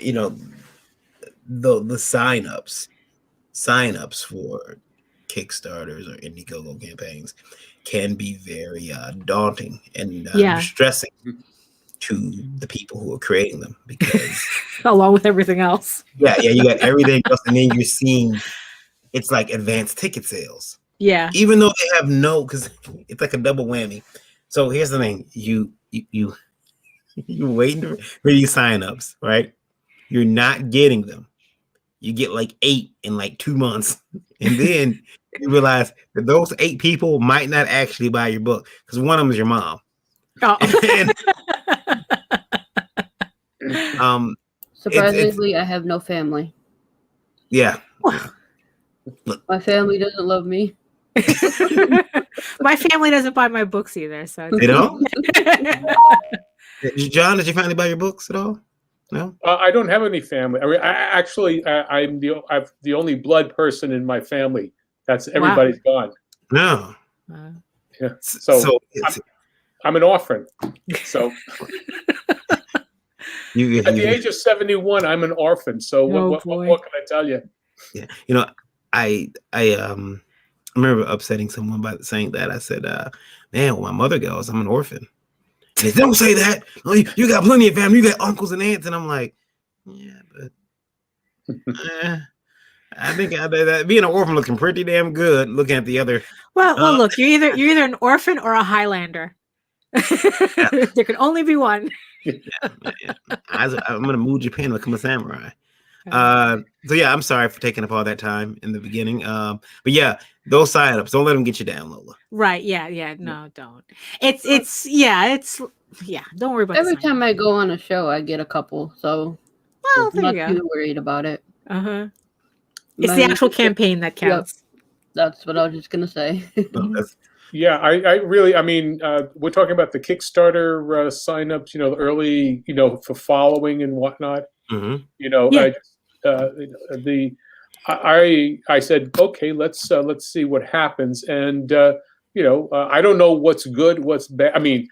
you know, the signups for Kickstarters or Indiegogo campaigns can be very daunting and distressing to the people who are creating them, because along with everything else. You got everything else, and then you're seeing it's like advanced ticket sales. Yeah. Even though they have because it's like a double whammy. So here's the thing: you're waiting for these signups, right? You're not getting them. You get like 8 in like 2 months, and then you realize that those 8 people might not actually buy your book because one of them is your mom. Oh. Surprisingly, I have no family. Yeah. My family doesn't love me. My family doesn't buy my books either. So they don't. John, did your family buy your books at all? No. I don't have any family. I mean, I'm the only blood person in my family. That's everybody's gone. No. Yeah. So I'm an orphan. So at the age of 71, I'm an orphan. So what can I tell you? Yeah, I remember upsetting someone by saying that. I said, "Man, when my mother goes, I'm an orphan." And they don't say that. Oh, you got plenty of family. You got uncles and aunts, and I'm like, yeah, but I think that being an orphan looking pretty damn good. Looking at the other. Well, look, you're either an orphan or a Highlander. There can only be one. I'm gonna move Japan to become a samurai. So yeah, I'm sorry for taking up all that time in the beginning. But yeah, those signups, don't let them get you down, Lola. Right? Yeah. No, don't. It's don't worry about. Every time I go on a show, I get a couple, so I'm not too worried about it. It's the actual campaign that counts. Yep. That's what I was just gonna say. Yeah, I really, I mean, we're talking about the Kickstarter signups, early, for following and whatnot. Mm-hmm. I said, okay, let's see what happens, and I don't know what's good, what's bad. I mean,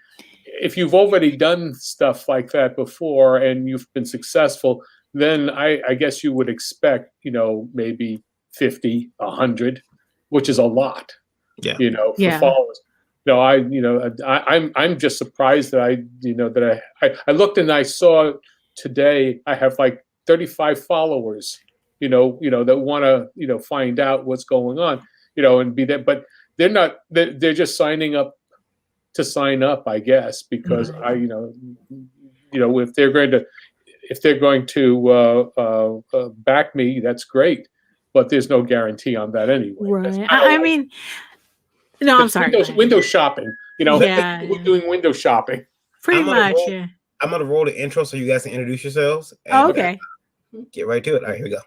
if you've already done stuff like that before and you've been successful, then I guess you would expect, maybe 50, 100, which is a lot. Yeah. For followers. No, I'm just surprised that I looked and I saw today I have like 35 followers, that want to, find out what's going on, and be there, but they're not, they're just signing up to sign up, I guess, because if they're going to back me, that's great, but there's no guarantee on that anyway. Right. I mean, no, I'm sorry. Window shopping, we're doing window shopping. Pretty much, yeah. I'm gonna roll the intro so you guys can introduce yourselves. And okay. Get right to it. All right, here we go.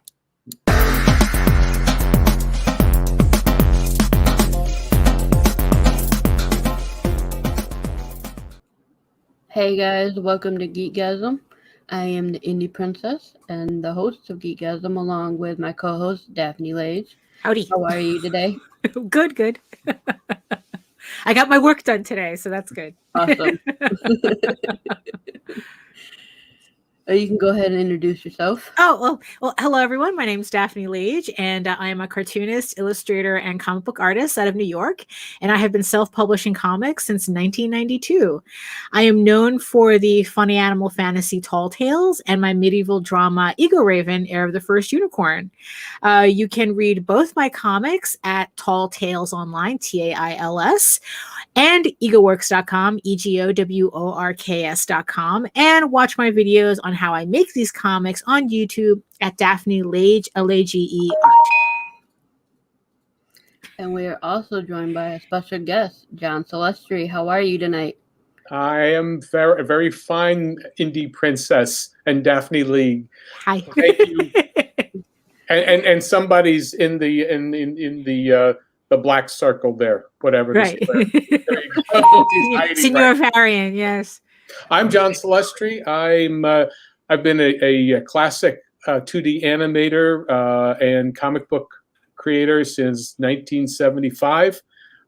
Hey guys, welcome to GeekGasm. I am the Indie Princess and the host of GeekGasm, along with my co-host Daphne Lage. Howdy. How are you today? Good. I got my work done today, so that's good. Awesome. You can go ahead and introduce yourself. Oh, well, hello, everyone. My name is Daphne Lage, and I am a cartoonist, illustrator, and comic book artist out of New York, and I have been self-publishing comics since 1992. I am known for the funny animal fantasy Tall Tales and my medieval drama Ego Raven, Heir of the First Unicorn. You can read both my comics at Tall Tales Online, TAILS, and egoworks.com, EGOWORKS.com, and watch my videos on how I make these comics on YouTube at Daphne Lage, Lage Art. And we are also joined by a special guest, John Celestri. How are you tonight? I am a very fine indie princess and Daphne Lee. Hi. Thank you. and somebody's in the black circle there, whatever. Right. There you go. Senor Varian, yes. I'm John Celestri. I've been a classic 2D animator and comic book creator since 1975.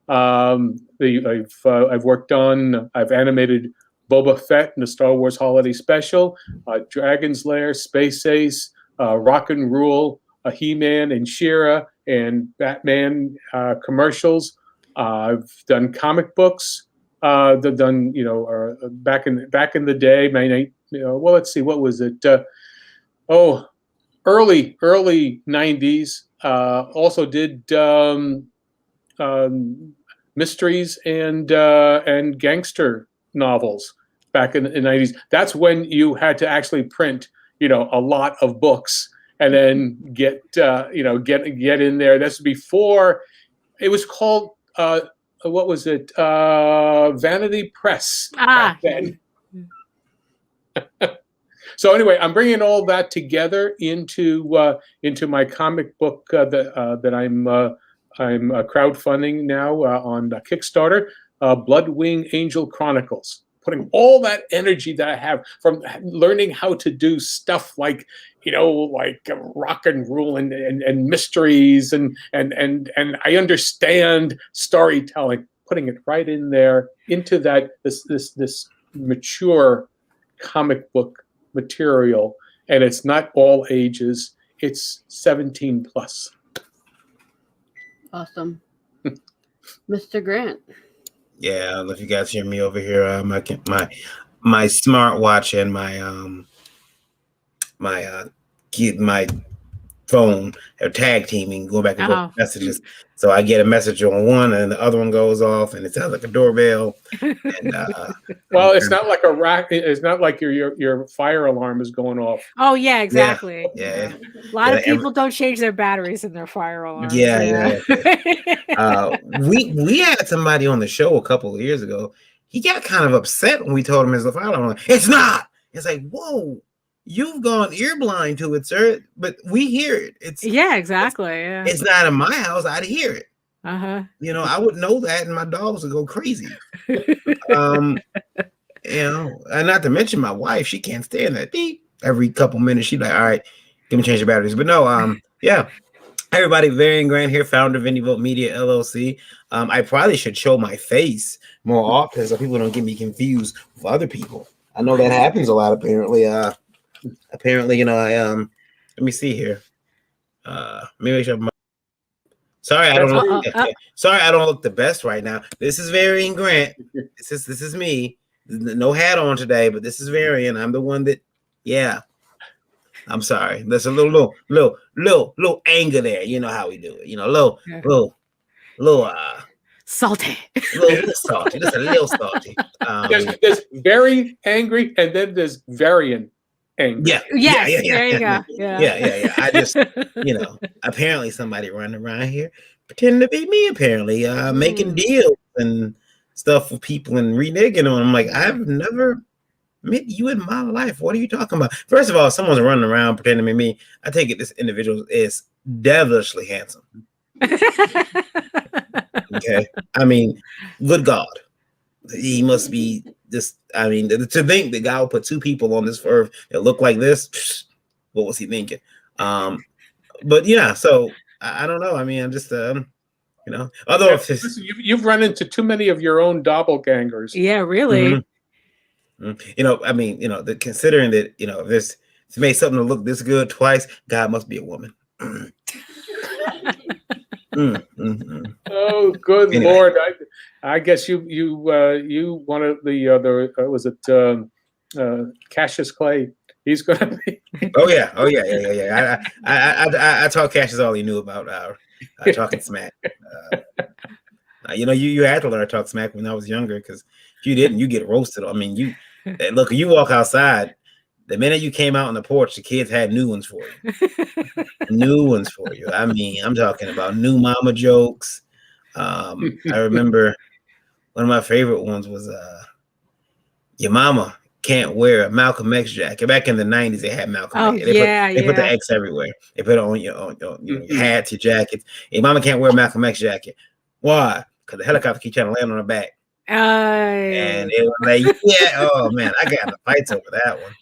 I've animated Boba Fett in the Star Wars Holiday Special, Dragon's Lair, Space Ace, Rock and Rule, He-Man and She-Ra, and Batman commercials. I've done comic books. They've done, back in the day, well, let's see, what was it? Early 90s. Also did mysteries and gangster novels back in the 90s. That's when you had to actually print, a lot of books and then get in there. That's before it was called what was it? Vanity Press back then. So anyway, I'm bringing all that together into my comic book that I'm crowdfunding now on Kickstarter, Bloodwing Angel Chronicles. Putting all that energy that I have from learning how to do stuff like rock and roll and mysteries and I understand storytelling, putting it right in there into this mature comic book material, and it's not all ages, it's 17 plus. Awesome. Mr. Grant. Yeah, I don't know if you guys hear me over here. My smartwatch and my phone are tag teaming, go back and forth messages. So I get a message on one and the other one goes off and it sounds like a doorbell. And, well, it's not like a rack. It's not like your fire alarm is going off. Oh yeah, exactly. Yeah. A lot of people don't change their batteries in their fire alarms. Yeah. We had somebody on the show a couple of years ago. He got kind of upset when we told him his fire alarm. It's not. It's like, whoa. You've gone ear blind to it, sir, but we hear it. Exactly. It's not in my house. I'd hear it. Uh-huh. I would know that, and my dogs would go crazy. And not to mention my wife, she can't stand that beep. Every couple minutes, she's like, all right, give me change the batteries. But no, yeah. Everybody, Varian Grant here, founder of IndieVote Media LLC. I probably should show my face more often so people don't get me confused with other people. I know that happens a lot, apparently. Apparently, let me see here. Maybe I should. Sorry, I don't look. Sorry, I don't look the best right now. This is Varian Grant. This is me. No hat on today, but this is Varian. I'm the one that. Yeah. I'm sorry. There's a little anger there. You know how we do it. Little salty. Little salty. Just a little salty. There's very angry, and then there's Varian. Yes, there you go. Yeah. I just, apparently somebody running around here pretending to be me, apparently, making deals and stuff with people and reneging on them. I'm like, I've never met you in my life. What are you talking about? First of all, someone's running around pretending to be me. I take it this individual is devilishly handsome. Okay. I mean, good God. He must be just, to think the guy will put two people on this earth that look like this, what was he thinking? But yeah, so I don't know. I'm just, although you've run into too many of your own doppelgangers. Yeah, really. Mm-hmm. Considering that, if this made something to look this good twice, God must be a woman. Oh, good Lord! I guess you wanted the was it Cassius Clay? He's gonna be. Oh yeah. I taught Cassius all he knew about talking smack. You had to learn to talk smack when I was younger, because if you didn't, you get roasted. You walk outside. The minute you came out on the porch, the kids had new ones for you. I'm talking about new mama jokes. I remember one of my favorite ones was your mama can't wear a Malcolm X jacket. Back in the 90s, they had Malcolm X. They put the X everywhere. They put it on your hats, your jackets. Your mama can't wear a Malcolm X jacket. Why? Because the helicopter keeps trying to land on her back. And it was like, oh man, I got in the fights over that one.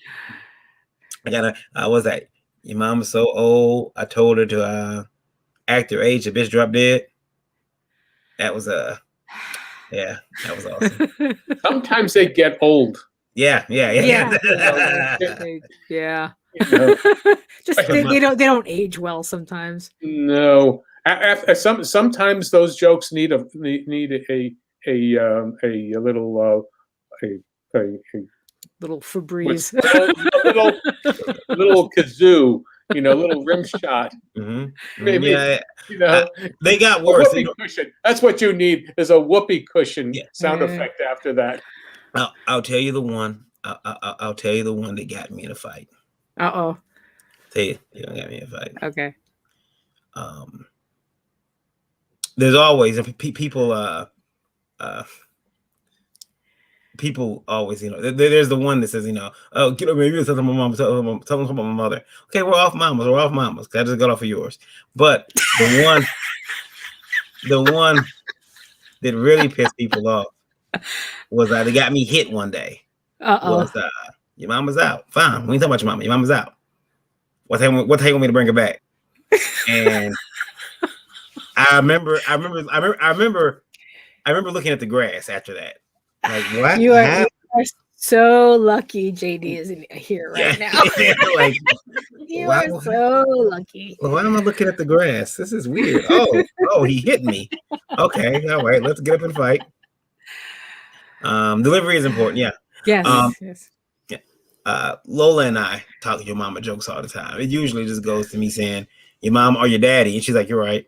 I was like, your mama's so old. I told her to act her age. The bitch dropped dead. That was that was awesome. Sometimes they get old. Yeah. Yeah. Yeah. Just they don't age well sometimes. No, sometimes those jokes need a little a Little Febreze. a little kazoo, little rim shot. Maybe, Yeah. They got a worse. whoopee cushion. That's what you need, is a whoopee cushion sound effect after that. I'll tell you the one. I'll tell you the one that got me in a fight. Uh-oh. Tell you got me in a fight. Okay. There's always people people always, there's the one that says, oh, maybe it's something my mom, something about my mother. Okay, we're off mamas. I just got off of yours. But the one that really pissed people off was they got me hit one day. Was your mama's out. Fine. We ain't talking about your mama. Your mama's out. What the hell want me to bring her back? And I remember looking at the grass after that. Like, what? You are so lucky JD isn't here right now. Like, you are so lucky. Well, why am I looking at the grass? This is weird. Oh, he hit me. Okay, all right, let's get up and fight. Delivery is important, yeah. Yes. Yes. Yeah. Lola and I talk your mama jokes all the time. It usually just goes to me saying, your mom or your daddy, and she's like, you're right.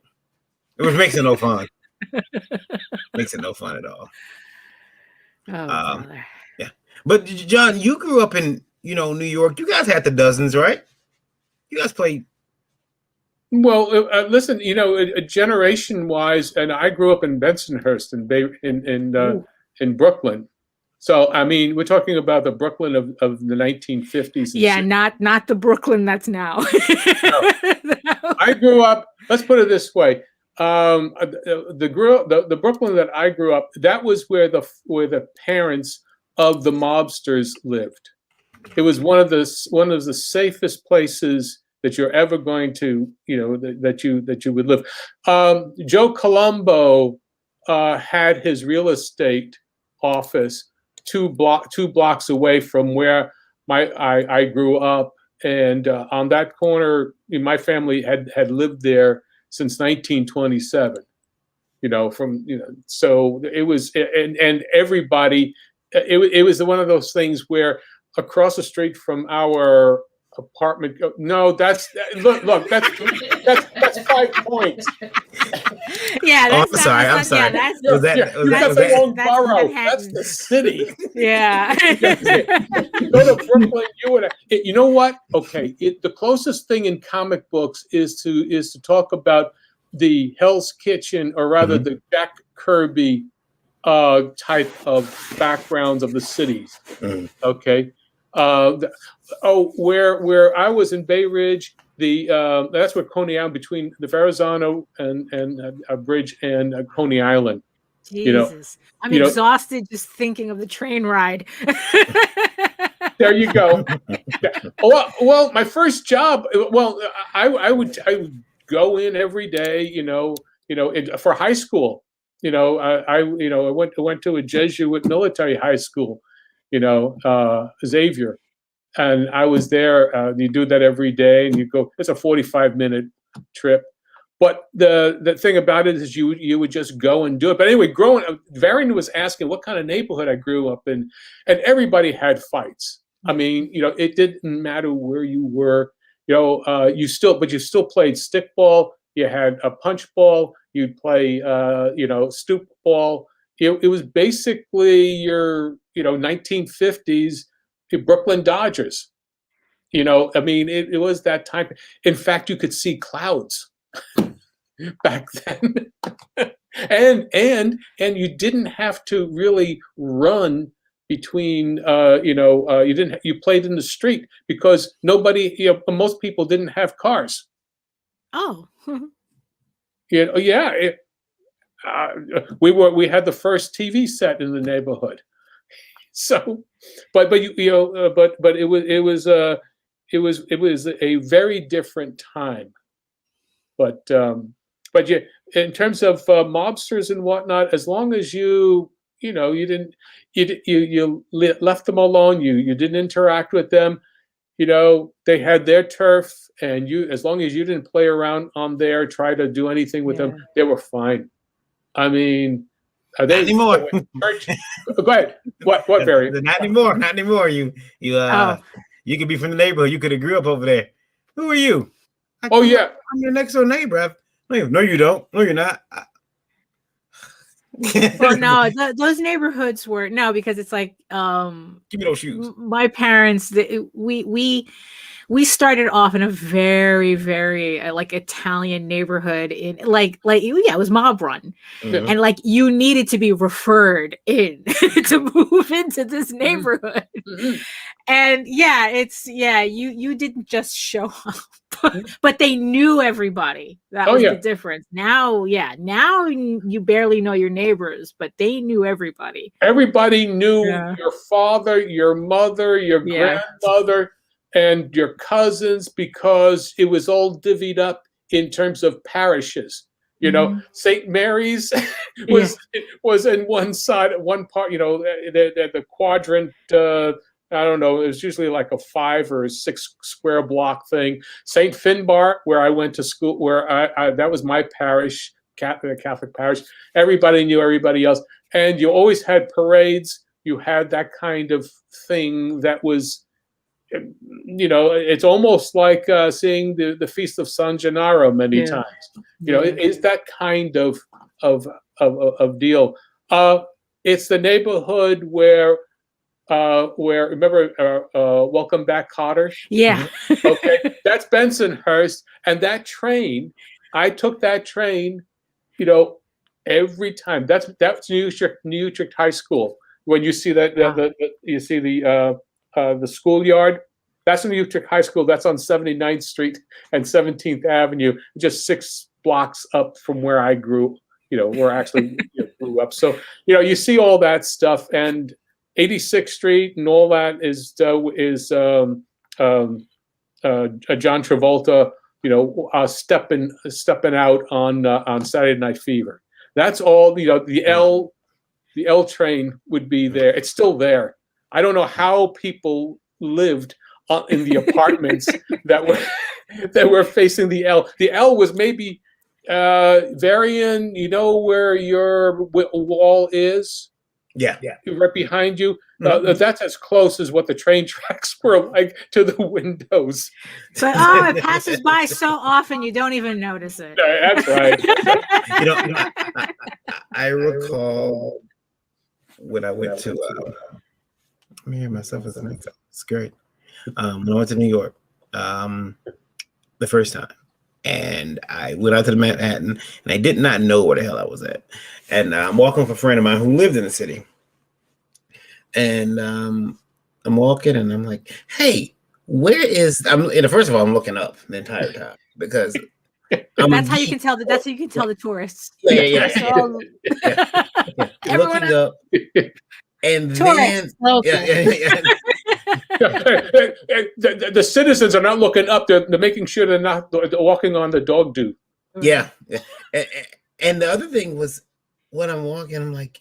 Which makes it no fun. Makes it no fun at all. Yeah. But John, you grew up in, New York. You guys had the dozens, right? You guys played. Well, listen, generation-wise, and I grew up in Bensonhurst in Brooklyn. So, I mean, we're talking about the Brooklyn of the 1950s. Yeah, not the Brooklyn that's now. No. I grew up, let's put it this way. The Brooklyn that I grew up, that was where the parents of the mobsters lived. It was one of the safest places that you're ever going to, that you would live. Joe Colombo had his real estate office two blocks away from where I grew up, and on that corner, my family had lived there since 1927. So it was, and everybody, it was one of those things where across the street from our apartment. No, that's 5 points. Yeah, I'm sorry. Yeah, that's the wrong borough. That's the city. Yeah. You go to Brooklyn, you know what? Okay, the closest thing in comic books is to talk about the Hell's Kitchen, or rather the Jack Kirby type of backgrounds of the cities. Okay. Where I was in Bay Ridge, that's where Coney Island, between the Verrazano and bridge and Coney Island. Jesus, I'm exhausted just thinking of the train ride. There you go. Well, my first job. Well, I would go in every day. For high school. I went to a Jesuit military high school. Xavier, and I was there. You do that every day, and you go. It's a 45-minute trip, but the thing about it is you would just go and do it. But anyway, growing up, Varian was asking what kind of neighborhood I grew up in, and everybody had fights. I mean, it didn't matter where you were. You still played stickball. You had a punch ball. You'd play, stoop ball. It was basically your 1950s Brooklyn Dodgers. I mean, it was that time. In fact, you could see clouds back then, and you didn't have to really run between. You played in the street because most people didn't have cars. Oh. Yeah. We had the first TV set in the neighborhood, so, but it was a very different time, but yeah, in terms of mobsters and whatnot, as long as you you didn't you left them alone. You didn't interact with them. They had their turf, and as long as you didn't play around on there, try to do anything with them, they were fine. I mean, are Not they anymore. Go ahead. What Barry? Not anymore. Not anymore. You could be from the neighborhood. You could have grew up over there. Who are you? Oh yeah, I'm your next door neighbor. No, you don't. No, you're not. Well, no, those neighborhoods were because it's like give me those shoes. My parents, we started off in a very, very like Italian neighborhood in it was mob run, and like you needed to be referred in to move into this neighborhood, and you didn't just show up. But they knew everybody. That was the difference. Now you barely know your neighbors, but they knew everybody. Everybody knew your father, your mother, your grandmother, and your cousins, because it was all divvied up in terms of parishes. St. Mary's was in one side, one part. The quadrant. I don't know. It was usually like a 5 or 6 square block thing. St. Finbar, where I went to school, where that was my parish, Catholic parish. Everybody knew everybody else, and you always had parades. You had that kind of thing that was, it's almost like seeing the Feast of San Gennaro many times. It is that kind of deal. It's the neighborhood where remember Welcome Back, Kotter? Yeah. Okay, that's Bensonhurst, and that train, I took that train, every time. That's New Utrecht High School. When you see that, you see the schoolyard. That's New Utrecht High School. That's on 79th Street and 17th Avenue, just 6 blocks up from where I grew. Where I actually grew up. So you see all that stuff, and 86th Street and all that is John Travolta, stepping out on Saturday Night Fever. That's all. The L train would be there. It's still there. I don't know how people lived in the apartments that were facing the L. The L was maybe Varian. Where your wall is. Yeah. Right behind you. That's as close as what the train tracks were like to the windows. But it passes by so often you don't even notice it. That's right. I recall when I went to let me hear myself as an example. It's great. When I went to New York the first time, and I went out to the Manhattan, and I did not know where the hell I was at. And I'm walking with a friend of mine who lived in the city. And I'm walking, and I'm like, "Hey, where is?" First of all, I'm looking up the entire time because that's how you can tell. That's how you can tell the tourists. Yeah. Looking up, and tourists. The citizens are not looking up. They're making sure they're not walking on the dog do. Yeah. And the other thing was when I'm walking, I'm like,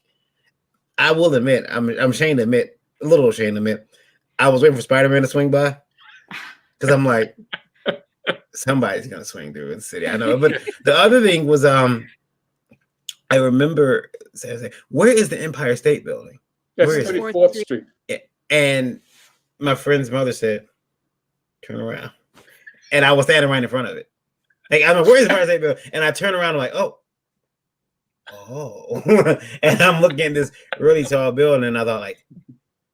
I will admit, I'm ashamed to admit, a little ashamed to admit, I was waiting for Spider-Man to swing by because I'm like, somebody's gonna swing through the city. I know, but the other thing was, I remember saying, where is the Empire State Building? That's 34th Street. And my friend's mother said, "Turn around," and I was standing right in front of it. Like, I mean, where is the Empire State Building? And I turn around, I'm like, oh, and I'm looking at this really tall building, and I thought, like,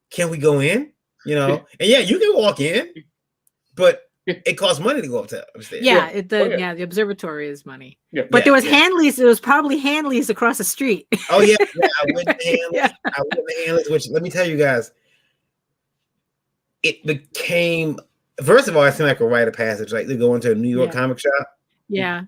can we go in? And yeah, you can walk in, but it costs money to go up to upstairs. Yeah, the observatory is money. Yeah. But there was Hanley's. There was probably Hanley's across the street. Oh yeah, I went to Hanley's. I went to Hanley's, which let me tell you guys, it became. First of all, I seemed like a rite of passage, like to go into a New York comic shop. Yeah.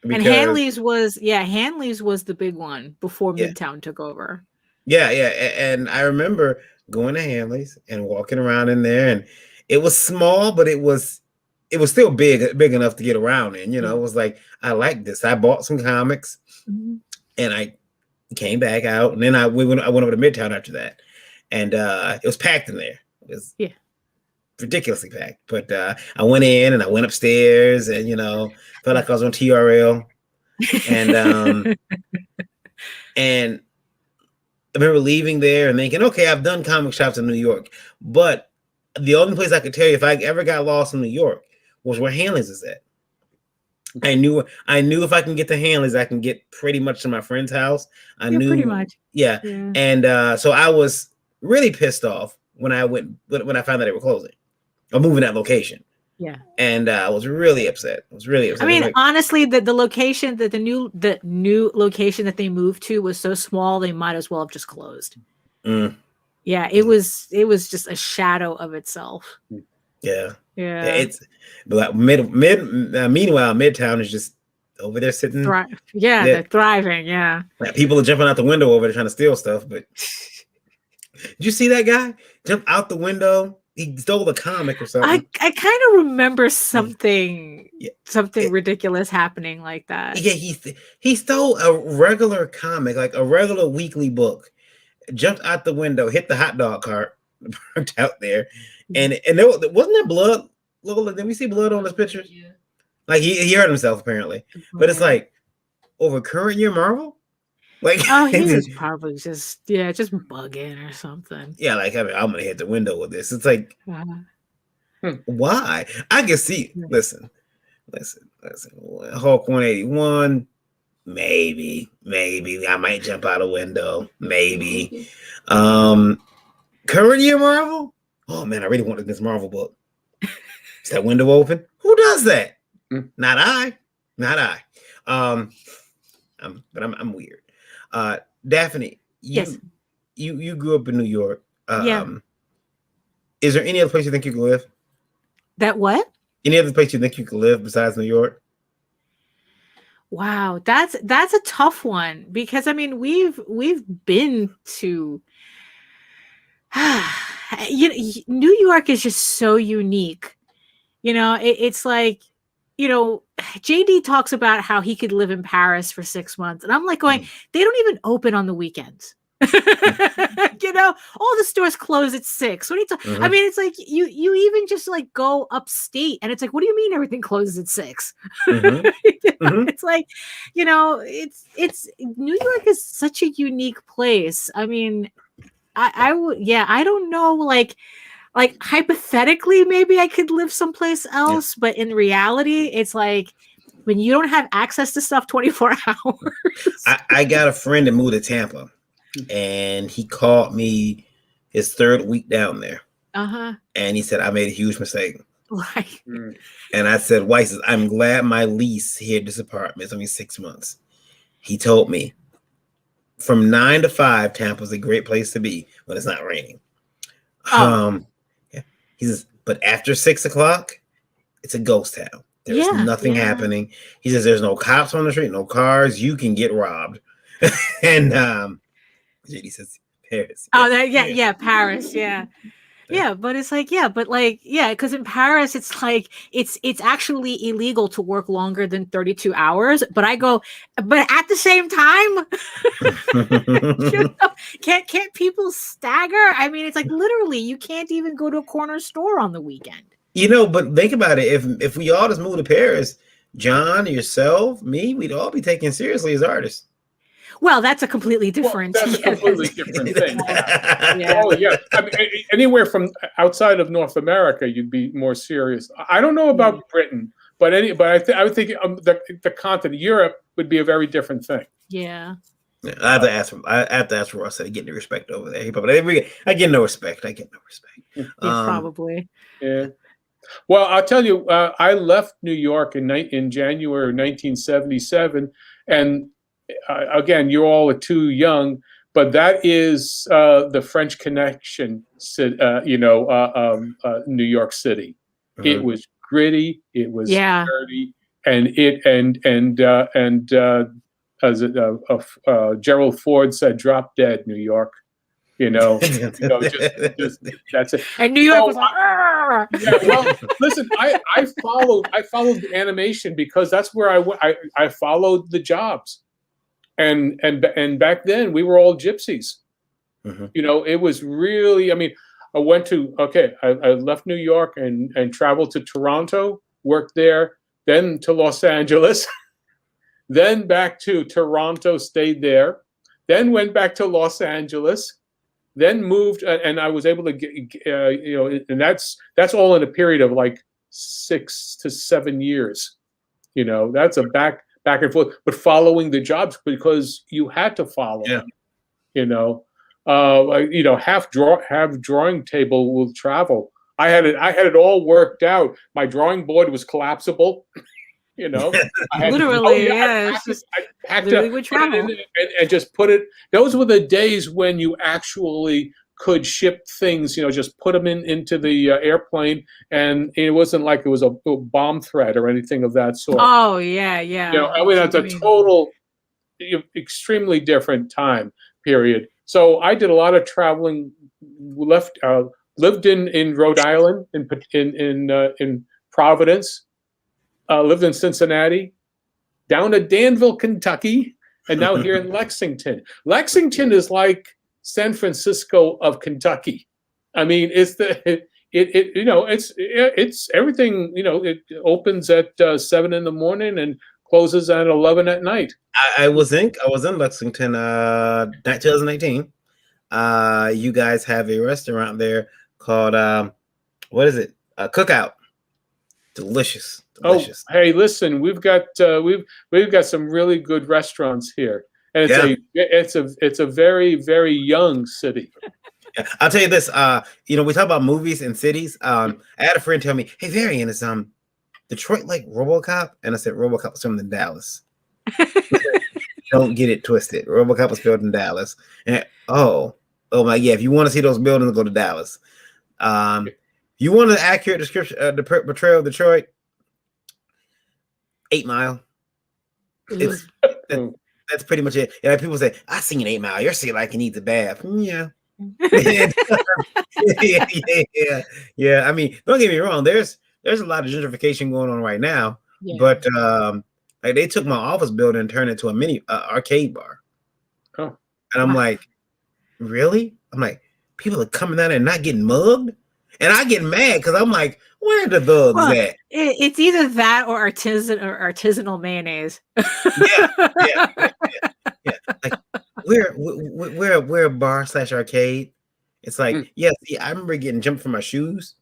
And Hanley's was the big one before Midtown took over. Yeah. And I remember going to Hanley's and walking around in there, and it was small, but it was still big enough to get around in. It was like, I like this. I bought some comics, and I came back out, and then I went over to Midtown after that, and it was packed in there. It was ridiculously packed. But I went in and I went upstairs, and felt like I was on TRL, and and I remember leaving there and thinking, okay, I've done comic shops in New York, but the only place I could tell you if I ever got lost in New York was where Hanley's is at. I knew if I can get to Hanley's, I can get pretty much to my friend's house. I knew pretty much. Yeah. And so I was really pissed off when I found out they were closing or moving that location. Yeah. And I was really upset. I mean, honestly, the location that the new location that they moved to was so small, they might as well have just closed. Yeah, it was just a shadow of itself. Yeah. Yeah. It's but meanwhile, Midtown is just over there sitting. They're thriving. Yeah. People are jumping out the window over there trying to steal stuff. But did you see that guy jump out the window? He stole a comic or something. I kind of remember something ridiculous happening like that. Yeah, he stole a regular comic, like a regular weekly book, jumped out the window, hit the hot dog cart, parked out there, and there wasn't there blood. Did we see blood on his pictures? Yeah. Like he hurt himself apparently, but it's like over current year Marvel. Like, he was probably just bugging or something. Yeah, like I'm gonna hit the window with this. It's like, why? I can see. Listen. Hulk 181. Maybe I might jump out a window. Maybe. Current year Marvel. Oh man, I really wanted this Marvel book. Is that window open? Who does that? Not I. I'm weird. Daphne, you grew up in New York. Is there any other place you think you could live? That what? Any other place you think you could live besides New York? Wow, that's a tough one because I mean we've been to New York is just so unique. It's like, JD talks about how he could live in Paris for 6 months. And I'm like going, they don't even open on the weekends. All the stores close at 6. What are you talking? I mean, it's like you even just like go upstate and it's like, what do you mean everything closes at 6? It's like, it's New York is such a unique place. I mean, I don't know, like hypothetically, maybe I could live someplace else, but in reality, it's like when you don't have access to stuff 24 hours. I got a friend that moved to Tampa, and he called me his 3rd week down there. And he said, I made a huge mistake. Right. And I said, Weiss, I'm glad my lease here at this apartment is only 6 months. He told me from 9 to 5, Tampa's a great place to be when it's not raining. He says, but after 6 o'clock, it's a ghost town. There's nothing happening. He says, there's no cops on the street, no cars. You can get robbed. And JD says, Paris. Paris. Yeah, but it's like, because in Paris, it's like, it's actually illegal to work longer than 32 hours. But I go, but at the same time, can't people stagger? I mean, it's like literally, you can't even go to a corner store on the weekend. But think about it. If we all just moved to Paris, John, yourself, me, we'd all be taken seriously as artists. Well, that's a completely different. That's a completely different thing. Oh yeah. I mean, anywhere from outside of North America, you'd be more serious. I don't know about Britain, but I would think the continent, Europe, would be a very different thing. Yeah. I have to ask him. I have to ask Ross to get the respect over there. I get no respect. Probably. Yeah. Well, I'll tell you. I left New York in January 1977, and again, you all are too young, but that is the French Connection, New York City. It was gritty, it was dirty, and as Gerald Ford said, "Drop dead, New York." Just that's it. And New York was like, well, listen, I followed the animation because that's where I went. I followed the jobs. and back then we were all gypsies. You know, it was really, I mean, I left New York and traveled to Toronto, worked there, then to Los Angeles, then back to Toronto, stayed there, then went back to Los Angeles, then moved, and I was able to get, you know, and that's all in a period of like 6 to 7 years. You know, that's a back and forth, but following the jobs because you had to follow. Yeah. You know, you know, have drawing table with travel. I had it all worked out. My drawing board was collapsible. You know, Literally, I packed it would travel. and just put it. Those were the days when you actually could ship things. You know, just put them into the airplane, and it wasn't like it was a bomb threat or anything of that sort. Oh yeah, yeah. You know, I mean, that's a total, extremely different time period. So I did a lot of traveling. Lived in Rhode Island, in Providence. Lived in Cincinnati, down to Danville, Kentucky, and now here in Lexington. Lexington is like San Francisco of Kentucky. I mean, it's you know, it's everything. You know, it opens at 7 in the morning and closes at 11 at night. I was in Lexington, 2018. You guys have a restaurant there called what is it? Cookout. Delicious. Oh, hey, listen, we've got some really good restaurants here, and it's a very, very young city. Yeah. I'll tell you this. You know, we talk about movies and cities. I had a friend tell me, "Hey, Varian, is Detroit like RoboCop?" And I said, "RoboCop was filmed in Dallas." Don't get it twisted. RoboCop was filmed in Dallas. And oh my, yeah. If you want to see those buildings, go to Dallas. You want an accurate description, the portrayal of Detroit? 8 Mile. That's pretty much it. Yeah, people say, "I seen 8 Mile. You're seeing like you need the bath." Yeah. yeah. I mean, don't get me wrong. There's a lot of gentrification going on right now, but like they took my office building and turned it into a mini arcade bar. Oh. And I'm like, really? I'm like, people are coming out and not getting mugged. And I get mad because I'm like, where are the thugs at? It's either that or artisanal mayonnaise. Yeah. Like we're a bar / arcade. It's like, yeah, see, I remember getting jumped for my shoes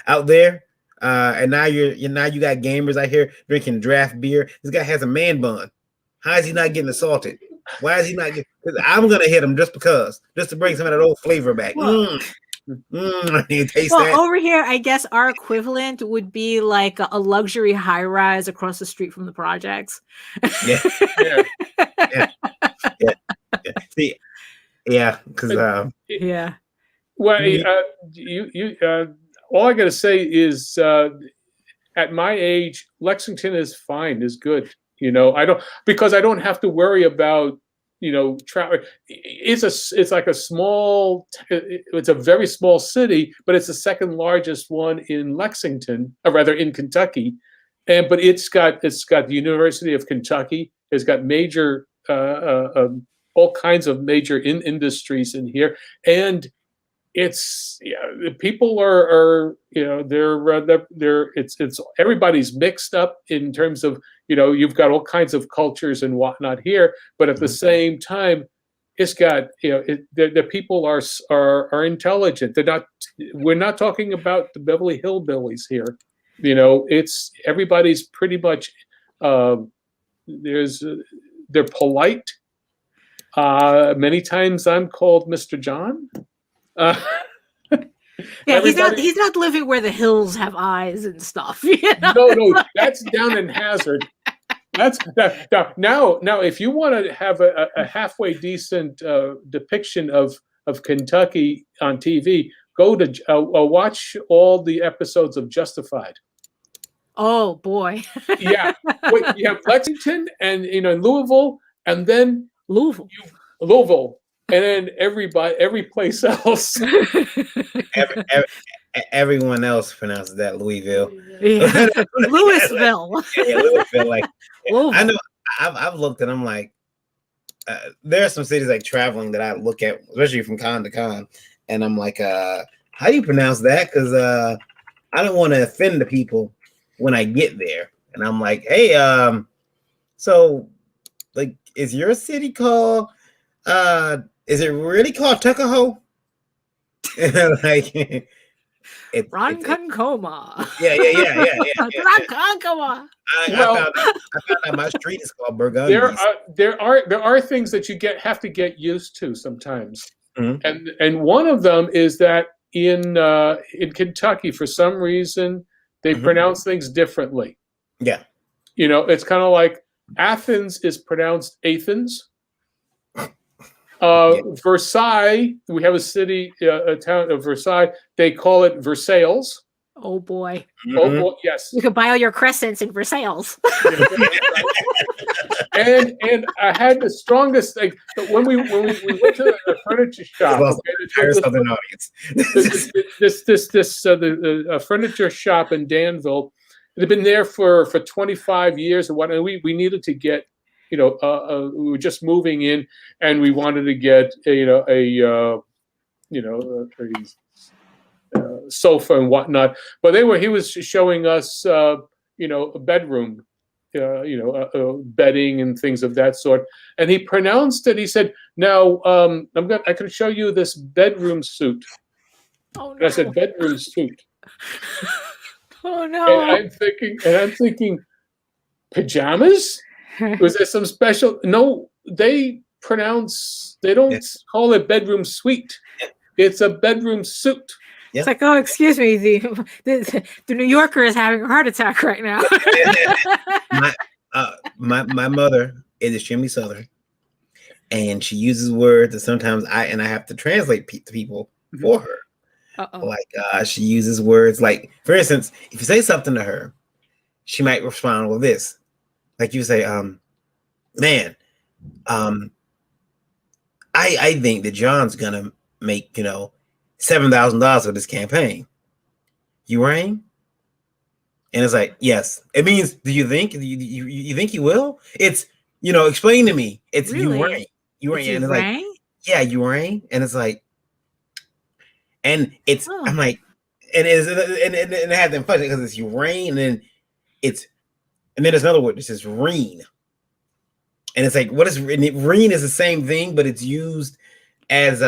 out there. And now you got gamers out here drinking draft beer. This guy has a man bun. How is he not getting assaulted? Why is he not getting? I'm gonna hit him just to bring some of that old flavor back. Taste that. Over here, I guess our equivalent would be like a luxury high rise across the street from the projects. Yeah. See, yeah, because yeah. Well, you all I got to say is, at my age, Lexington is fine, is good. You know, I don't have to worry about, you know, it's a very small city, but it's the second largest one in Lexington, or rather in Kentucky, but it's got the University of Kentucky. It's got major all kinds of major industries in here, and it's people are you know they're it's everybody's mixed up in terms of, you know, you've got all kinds of cultures and whatnot here, but at the same time, it's got, you know, the people are intelligent. We're not talking about the Beverly Hillbillies here. You know, it's everybody's pretty much they're polite. Many times I'm called Mr. John. Yeah, he's not living where the hills have eyes and stuff. You know? No, that's down in Hazard. Now, if you want to have a halfway decent depiction of Kentucky on TV, go to watch all the episodes of Justified. Oh boy. Yeah, you have Lexington and, you know, Louisville, and then Louisville. And then every place else. Everyone else pronounces that Louisville. Yeah. Louisville. Yeah, Louisville. Like, I know. I've looked and I'm like, there are some cities like traveling that I look at, especially from con to con, and I'm like, how do you pronounce that? Because I don't want to offend the people when I get there. And I'm like, hey, so like, is your city called? Is it really called Tuckahoe? Like, Ronkonkoma. Yeah. Ronkonkoma. I found out my street is called Burgundy. There are things that you have to get used to sometimes, Mhm. and one of them is that in Kentucky, for some reason, they pronounce things differently. Yeah. You know, it's kind of like Athens is pronounced Athens. Versailles, we have a city, a town of Versailles. They call it Versailles. Oh boy. Oh boy, yes. You could buy all your crescents in Versailles. and I had the strongest thing. But when we went to the furniture shop, Southern audience. The furniture shop in Danville. It had been there for 25 years and whatnot. We needed to get, we were just moving in, and we wanted to get a sofa and whatnot. But he was showing us, a bedroom, bedding and things of that sort. And he pronounced it. He said, "Now, I can show you this bedroom suit." Oh no! And I said, "Bedroom suit." Oh no! And I'm thinking, pajamas? Was there some special? No, they don't call it bedroom suite. It's a bedroom suit. It's like, oh, excuse me, the New Yorker is having a heart attack right now. my mother is extremely Southern, and she uses words that sometimes I have to translate to people for her. Like she uses words like, for instance, if you say something to her, she might respond with this. Like you say, man, I think that John's gonna make $7,000 for this campaign. You rang? And it's like, yes. It means, do you think you think you will? It's explain to me. It's really? You rang. You rang. And it's like, yeah, you rang. And it's like, and it's I'm like, and it has them funny because it's you rain, and then there's another word. This is reen. And it's like, what is reen? Is the same thing, but it's used as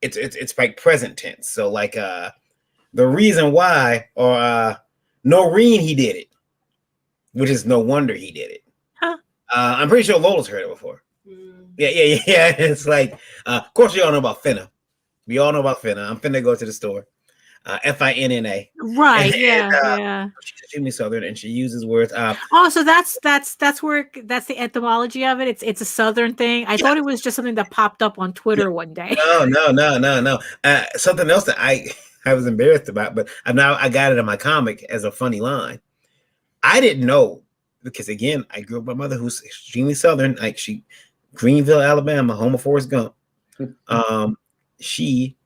it's like present tense. So like the reason why, or Noreen, he did it, which is no wonder he did it. Huh. I'm pretty sure Lola's heard it before. Yeah. It's like, of course, we all know about Finna. We all know about Finna. I'm finna go to the store. Finna. Right. Yeah. She's extremely Southern, and she uses words. So that's the etymology of it. It's a Southern thing. I thought it was just something that popped up on Twitter one day. No. Something else that I was embarrassed about, but I got it in my comic as a funny line. I didn't know, because again, I grew up with my mother who's extremely Southern, like Greenville, Alabama, home of Forrest Gump. She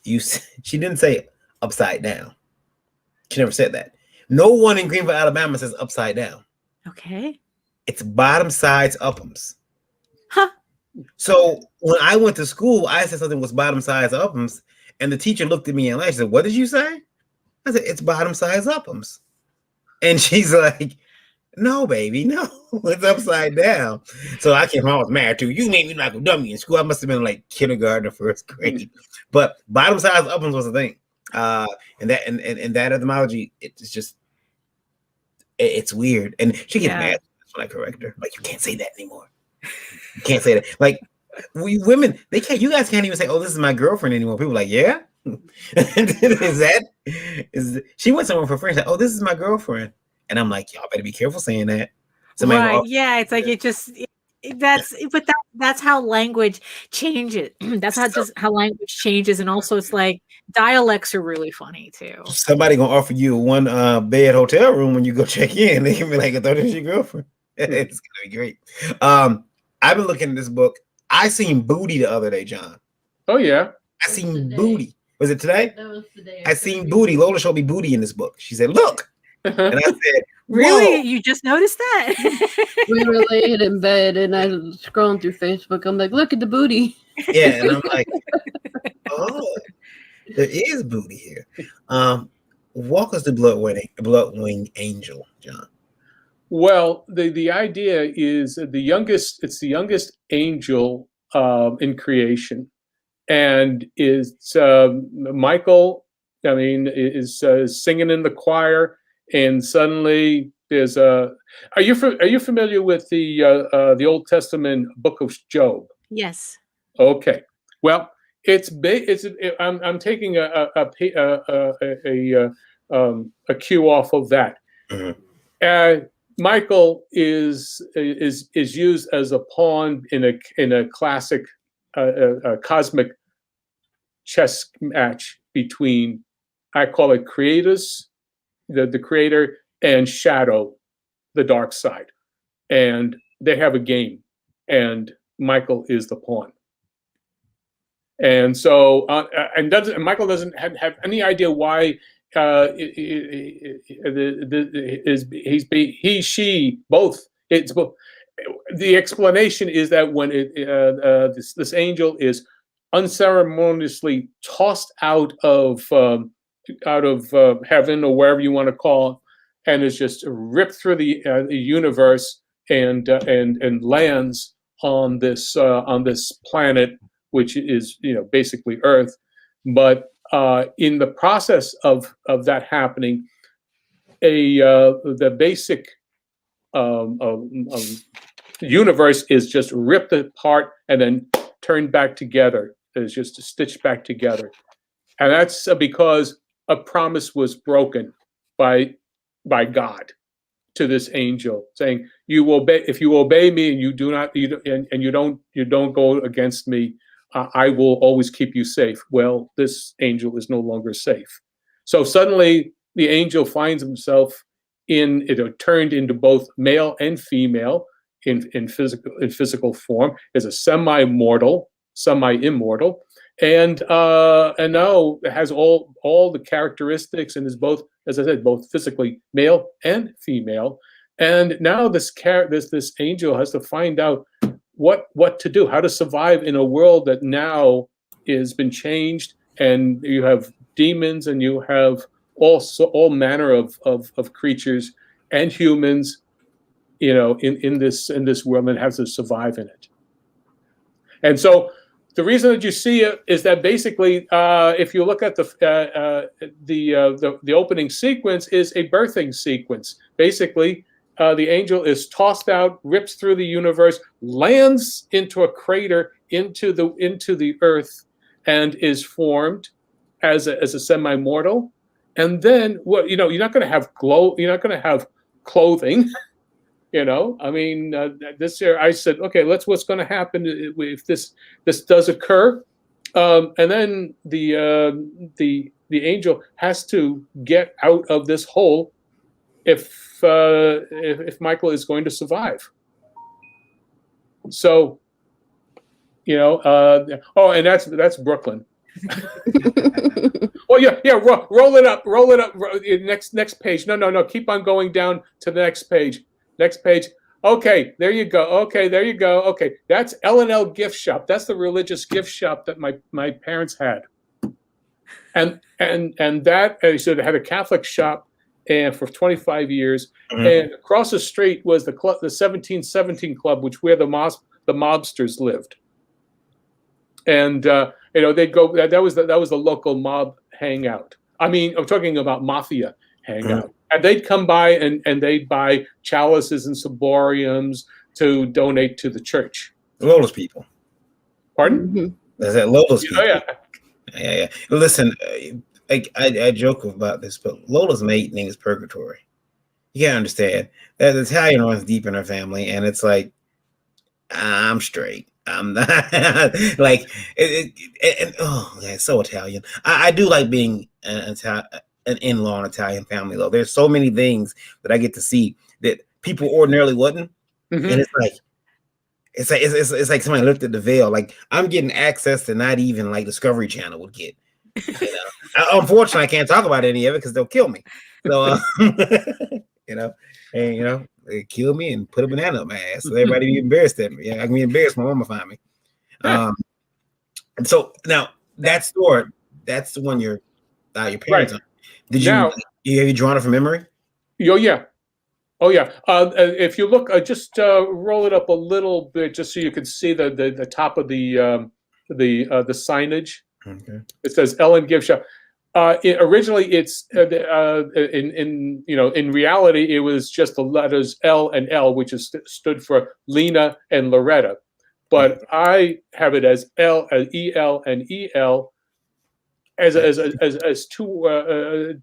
didn't say upside down. She never said that. No one in Greenville, Alabama says upside down. Okay. It's bottom sides up'ems. Huh. So when I went to school, I said something was bottom sides up'ems, and the teacher looked at me and laughed. She said, "What did you say?" I said, "It's bottom sides up'ems." And she's like, "No, baby, no, it's upside down." So I came home, I was married to you. Made me like a dummy in school. I must have been like kindergarten or first grade. But bottom sides up'ems was the thing. And that etymology, it's just it's weird. And she gets mad when I correct her. Like, you can't say that anymore. You can't say that. Like, we women, they can't. You guys can't even say, "Oh, this is my girlfriend" anymore. People are like, "Yeah." She went somewhere for friends. Like, "Oh, this is my girlfriend," and I'm like, "Y'all better be careful saying that." Right? Yeah, it's like that's how language changes. That's how language changes, and also it's like dialects are really funny too. Somebody gonna offer you a one bed hotel room when you go check in. They can be like, "I thought it was your girlfriend." It's gonna be great. I've been looking at this book. I seen booty the other day, John. Oh yeah, I seen booty. Was it today? That was today. I seen booty. Lola showed me booty in this book. She said, "Look." And I said, Really? "Whoa." You just noticed that? We were laying in bed, and I was scrolling through Facebook. I'm like, look at the booty. Yeah, and I'm like, oh, there is booty here. Walk us to Bloodwing Angel, John. Well, the idea is the youngest. It's the youngest angel in creation, and is Michael. I mean, is singing in the choir, and suddenly there's a. Are you familiar with the Old Testament book of Job? Yes. Okay. Well, I'm taking a cue off of that. Mhm. Michael is used as a pawn in a classic cosmic chess match between, I call it, creators, the creator, and Shadow, the dark side, and they have a game, and Michael is the pawn. And so, Michael doesn't have any idea why she both. It's both. The explanation is that when this angel is unceremoniously tossed out of heaven, or wherever you want to call it, and is just ripped through the universe and lands on this planet, which is basically Earth. But in the process of that happening, the basic universe is just ripped apart and then turned back together. It's just stitched back together, and that's because a promise was broken by God to this angel, saying, "You obey. If you obey me, and you don't go against me, I will always keep you safe." Well, this angel is no longer safe. So suddenly the angel finds himself turned into both male and female in physical form, as a semi-immortal, and now has all the characteristics, and is both, as I said, both physically male and female. And now this angel has to find out what to do, how to survive in a world that now has been changed, and you have demons, and you have all manner of creatures and humans, in this world, and has to survive in it. And so the reason that you see it is that basically, if you look at the opening sequence, is a birthing sequence. Basically, the angel is tossed out, rips through the universe, lands into a crater into the earth, and is formed as a semi-mortal. And then, you're not going to have clothing. I mean, this year I said, okay, what's going to happen if this does occur, and then the angel has to get out of this hole if Michael is going to survive. So, and that's Brooklyn. Oh yeah, roll it up. Next page. No, keep on going down to the next page. Next page. Okay, there you go. Okay, that's L&L gift shop. That's the religious gift shop that my parents had, and that so they had a Catholic shop, and for 25 years, and across the street was the 1717 Club, where the mobsters lived, and they'd go. That was the local mob hangout. I mean, I'm talking about mafia hangout. And they'd come by and they'd buy chalices and ciboriums to donate to the church. Lola's people. Pardon? Mm-hmm. Is that Lola's people? Oh, yeah. Yeah. Listen, I joke about this, but Lola's mate name is Purgatory. You gotta understand that the Italian runs deep in her family, and it's like, I'm straight. I'm not like it's so Italian. I do like being an in-law in Italian family, though. There's so many things that I get to see that people ordinarily wouldn't, and it's like somebody lifted the veil. Like, I'm getting access to not even like Discovery Channel would get. Unfortunately, I can't talk about any of it because they'll kill me. So, you know, and they kill me and put a banana up my ass, so everybody be embarrassed at me. Yeah, I can be embarrassed. My mama find me. And so now that store, that's the one your parents are. Did you have you drawn it from memory? Oh yeah. If you look, just roll it up a little bit, just so you can see the top of the signage. Okay. It says Ellen Gift Shop. Originally, it's in reality, it was just the letters L and L, which stood for Lena and Loretta. But I have it as E-L and E-L as two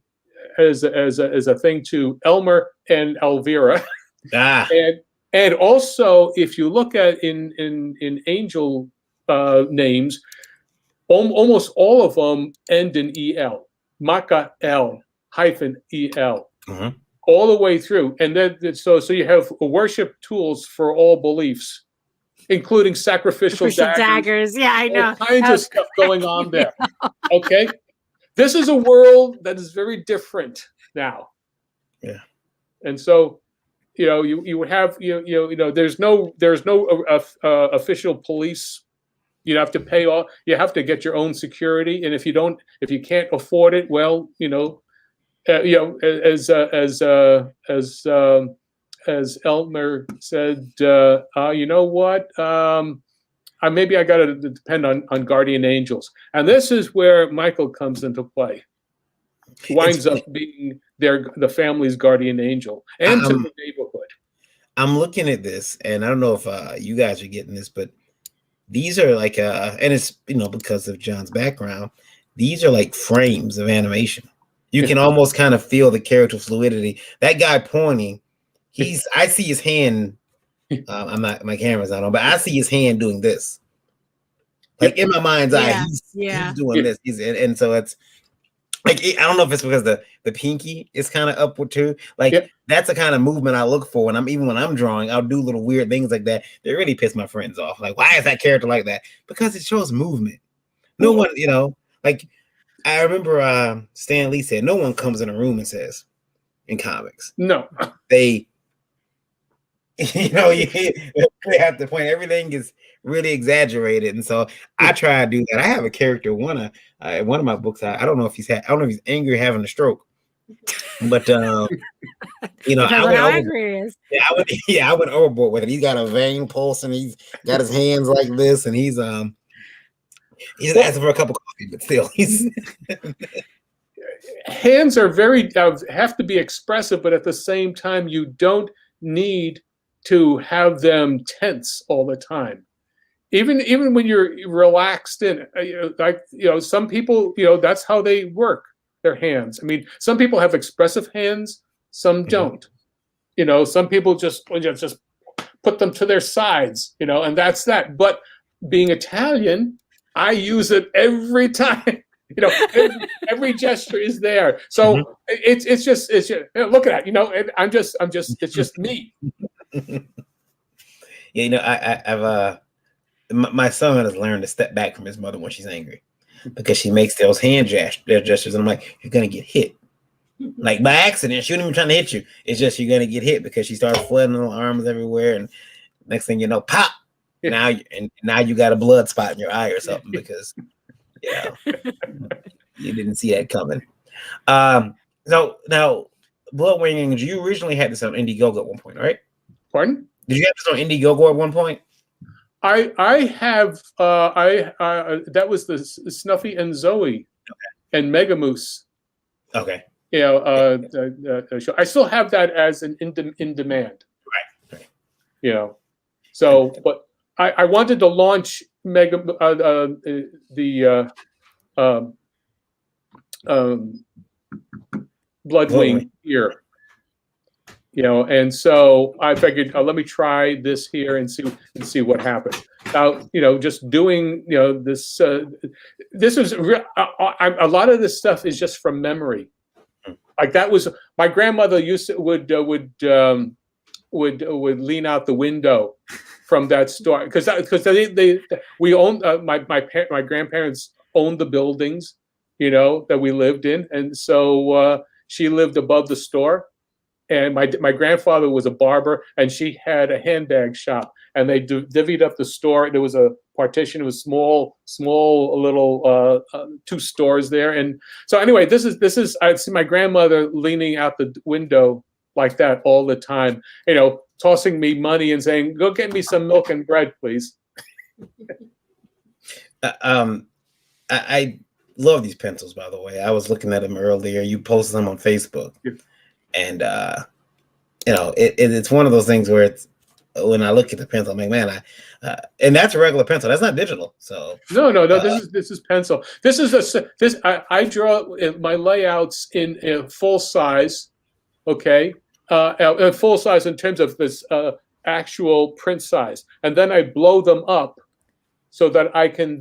as a thing to Elmer and Elvira. And also, if you look at in angel names, almost all of them end in EL, Maka L hyphen EL, all the way through. And then so you have worship tools for all beliefs, including sacrificial daggers. Yeah, I know. All kinds of stuff going on there. Okay, this is a world that is very different now. Yeah, and so you would have there's no official police. You have to pay all. You have to get your own security, and if you can't afford it, well, as Elmer said, you know what? Maybe I got to depend on guardian angels, and this is where Michael comes into play. Winds up being the family's guardian angel, and to the neighborhood. I'm looking at this, and I don't know if you guys are getting this, but these are like and it's because of John's background, these are like frames of animation. You can almost kind of feel the character fluidity. That guy pointing, I see his hand. My camera's not on, but I see his hand doing this. Like in my mind's eye, he's doing this. And so it's like, I don't know if it's because the pinky is kind of upward too. Like that's the kind of movement I look for when I'm drawing. I'll do little weird things like that. They really piss my friends off. Like, why is that character like that? Because it shows movement. No one, like I remember Stan Lee said, no one comes in a room and says, in comics, no, they, they have to point. Everything is really exaggerated, and so I try to do that. I have a character one of my books. I don't know if he's angry having a stroke, but I went overboard with it. He's got a vein pulse, and he's got his hands like this, and he's just asking for a cup of coffee, but still he's hands are very have to be expressive, but at the same time you don't need to have them tense all the time. Even when you're relaxed in it, some people, that's how they work their hands. I mean, some people have expressive hands, some don't. Some people just put them to their sides, and that's that. But being Italian, I use it every time. Every gesture is there. So it's just look at that. It's just me. I've my son has learned to step back from his mother when she's angry, because she makes those hand gestures, and I'm like, you're gonna get hit, like by accident. She wasn't even trying to hit you. It's just you're gonna get hit, because she starts flooding her arms everywhere, and next thing you know, pop. Now you got a blood spot in your eye or something, because you didn't see that coming. So now, Bloodwing Angel, you originally had this on Indiegogo at one point, right? Pardon? Did you have this on Indiegogo at one point? I have that was the Snuffy and Zoe and Mega Moose. Okay. Show. I still have that as an in demand. Right. So, but I wanted to launch Bloodwing here. And so I figured, let me try this here and see what happens. Now, just doing, this. This is a lot of this stuff is just from memory. Like that was my grandmother would lean out the window from that store, because we owned my grandparents owned the buildings, that we lived in, and so. she lived above the store. And my grandfather was a barber, and she had a handbag shop, and they divvied up the store. There was a partition. It was small, little 2 stores there. And so anyway, this is I see my grandmother leaning out the window like that all the time, tossing me money and saying, "Go get me some milk and bread, please." I love these pencils, by the way. I was looking at them earlier. You posted them on Facebook. Yeah. And it's one of those things where it's when I look at the pencil, I'm like, man, and that's a regular pencil. That's not digital. So no. This is pencil. I draw my layouts in full size. Okay, full size in terms of this actual print size, and then I blow them up so that I can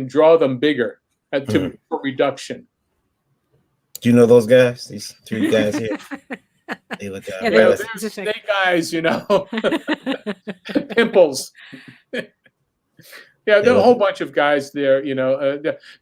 draw them bigger for reduction. Do you know those guys? These 3 guys here. They look they're guys, pimples. Yeah, there are a whole bunch of guys there.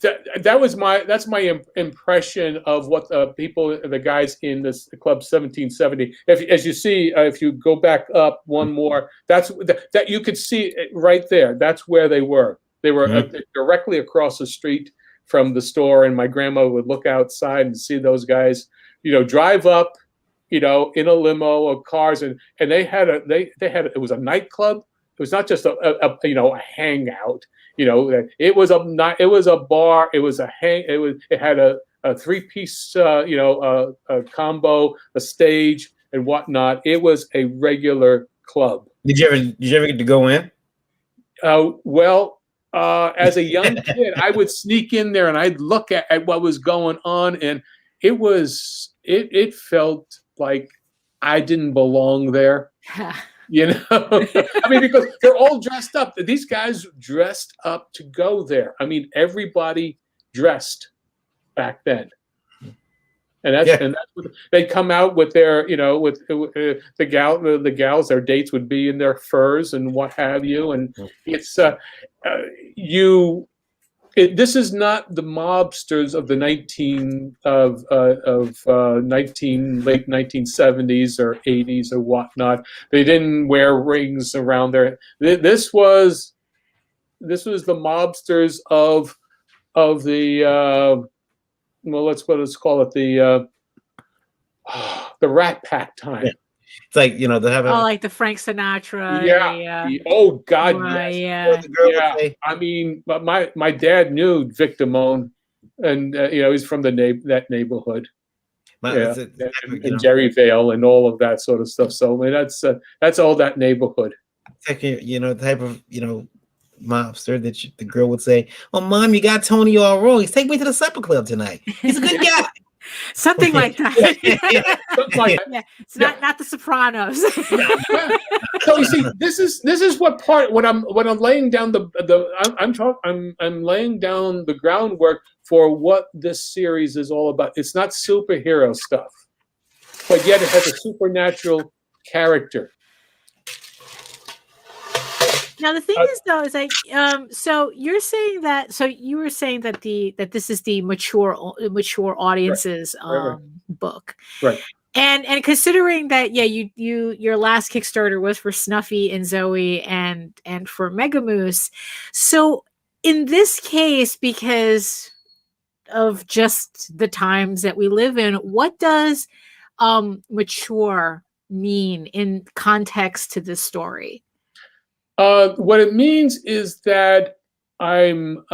That's my impression of what the guys in this Club 1770. As you see, if you go back up one more, that you could see it right there. That's where they were. They were directly across the street from the store, and my grandma would look outside and see those guys, drive up, in a limo or cars, and they had it was a nightclub. It was not just a hangout. It was a bar. It had a 3-piece combo, a stage and whatnot. It was a regular club. Did you ever get to go in? As a young kid, I would sneak in there and I'd look at what was going on, and it felt like I didn't belong there. I mean, because they're all dressed up. These guys dressed up to go there. I mean, everybody dressed back then. And that's what they come out with their, with the gals, their dates would be in their furs and what have you. And it's this is not the mobsters of the late 1970s or 80s or whatnot. They didn't wear rings around their. This was the mobsters of the. Let's call it the Rat Pack time. Yeah. It's like they have like the Frank Sinatra. Yeah. Oh God. Yes. Yeah. I mean, but my dad knew Vic Damone, and he's from that neighborhood. And Jerry Vale and all of that sort of stuff. So I mean, that's all that neighborhood. It's like the type of mobster that the girl would say, "Oh, Mom, you got Tony all wrong. He's taking me to the supper club tonight. He's a good guy." Something like that. Something like that. Yeah. It's not the Sopranos. So you see, this is what when I'm laying down I'm laying down the groundwork for what this series is all about. It's not superhero stuff, but yet it has a supernatural character. Now the thing is, though, is like, so you're saying that. So you were saying that this is the mature audiences book, right? And considering that, your last Kickstarter was for Snuffy and Zoe and for Megamoose. So in this case, because of just the times that we live in, what does mature mean in context to this story? What it means is that I'm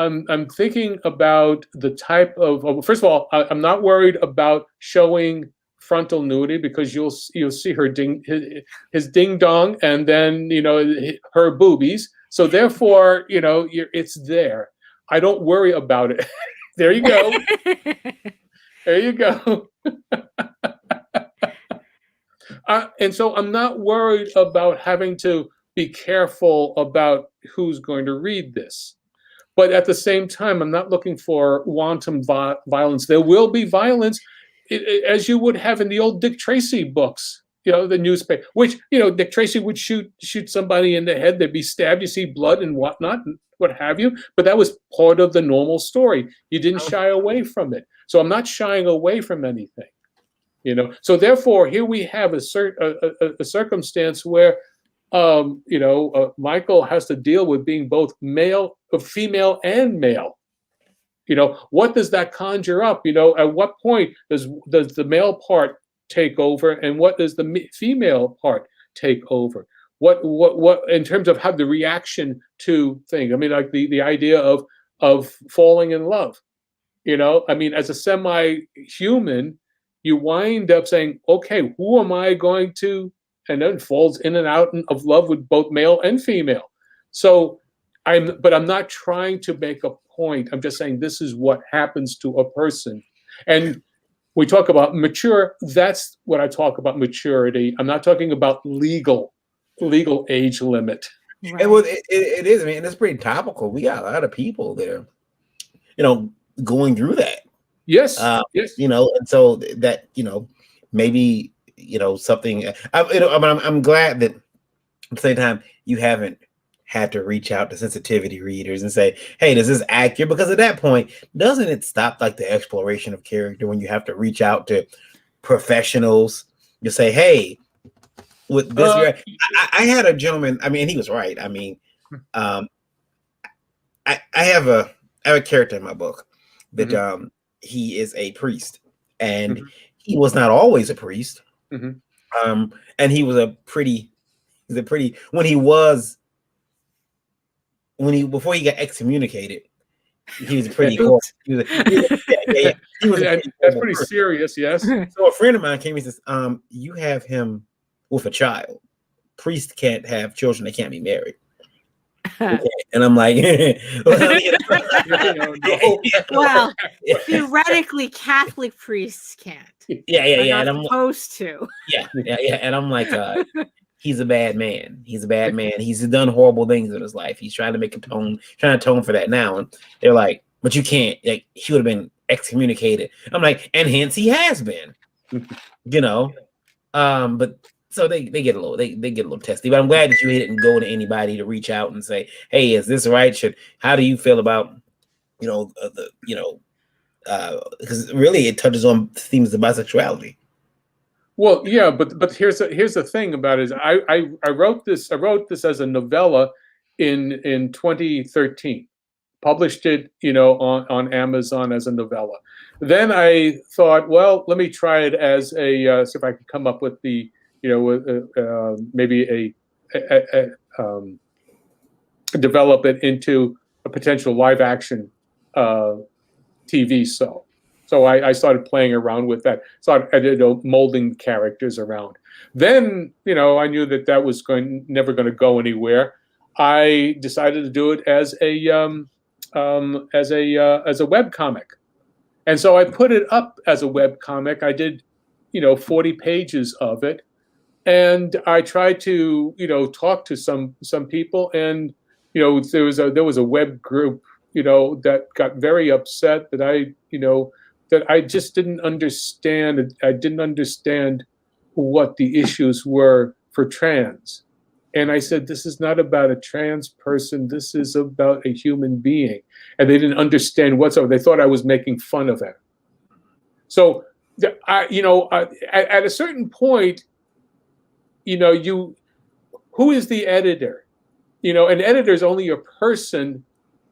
thinking about the type of. First of all, I'm not worried about showing frontal nudity, because you'll see his ding dong, and then her boobies. So therefore, it's there. I don't worry about it. There you go. There you go. And so I'm not worried about having to be careful about who's going to read this. But at the same time, I'm not looking for wanton violence. There will be violence, as you would have in the old Dick Tracy books, the newspaper, which, Dick Tracy would shoot somebody in the head, they'd be stabbed, you see blood and whatnot, and what have you. But that was part of the normal story. You didn't shy away from it. So I'm not shying away from anything. So therefore, here we have a circumstance where Michael has to deal with being both female and male. What does that conjure up? At what point does the male part take over, and what does the female part take over? What in terms of how the reaction to things? I mean, like the idea of falling in love. I mean, as a semi-human, you wind up saying, okay, who am I going to? And then falls in and out of love with both male and female. So I'm not trying to make a point. I'm just saying this is what happens to a person. And we talk about mature. That's what I talk about, maturity. I'm not talking about legal age limit. Right. Well, it is. I mean, it's pretty topical. We got a lot of people there, going through that. Yes. Yes. And so that, maybe, something. I'm glad that at the same time you haven't had to reach out to sensitivity readers and say, hey, does this accurate? Because at that point, doesn't it stop like the exploration of character when you have to reach out to professionals to say, hey, with this, I had a gentleman. I mean, he was right. I mean, I have a character in my book that he is a priest, and he was not always a priest. And he was before he got excommunicated, he was pretty cool. That's pretty serious, yes. So a friend of mine came and says, you have him with a child. Priests can't have children, they can't be married. And I'm like, well, theoretically, Catholic priests can't. Yeah. And I'm supposed to. Yeah. And I'm like, he's a bad man. He's a bad man. He's done horrible things in his life. He's trying to atone for that now. And they're like, but you can't. Like, he would have been excommunicated. I'm like, and hence he has been. But. So they get a little testy, but I'm glad that you didn't go to anybody to reach out and say, "Hey, is this right? How do you feel about, because really it touches on themes of bisexuality." Well, yeah, but here's the thing about it is I wrote this as a novella in 2013, published it on Amazon as a novella. Then I thought, well, let me try it as see if I could come up with the maybe develop it into a potential live action TV show. So I started playing around with that. So I did molding characters around. Then I knew that was never going to go anywhere. I decided to do it as a web comic, and so I put it up as a web comic. I did 40 pages of it. And I tried to, talk to some people, and there was a web group, that got very upset that I just didn't understand. I didn't understand what the issues were for trans, and I said, this is not about a trans person. This is about a human being, and they didn't understand whatsoever. They thought I was making fun of it. So, at a certain point. Who is the editor? An editor is only a person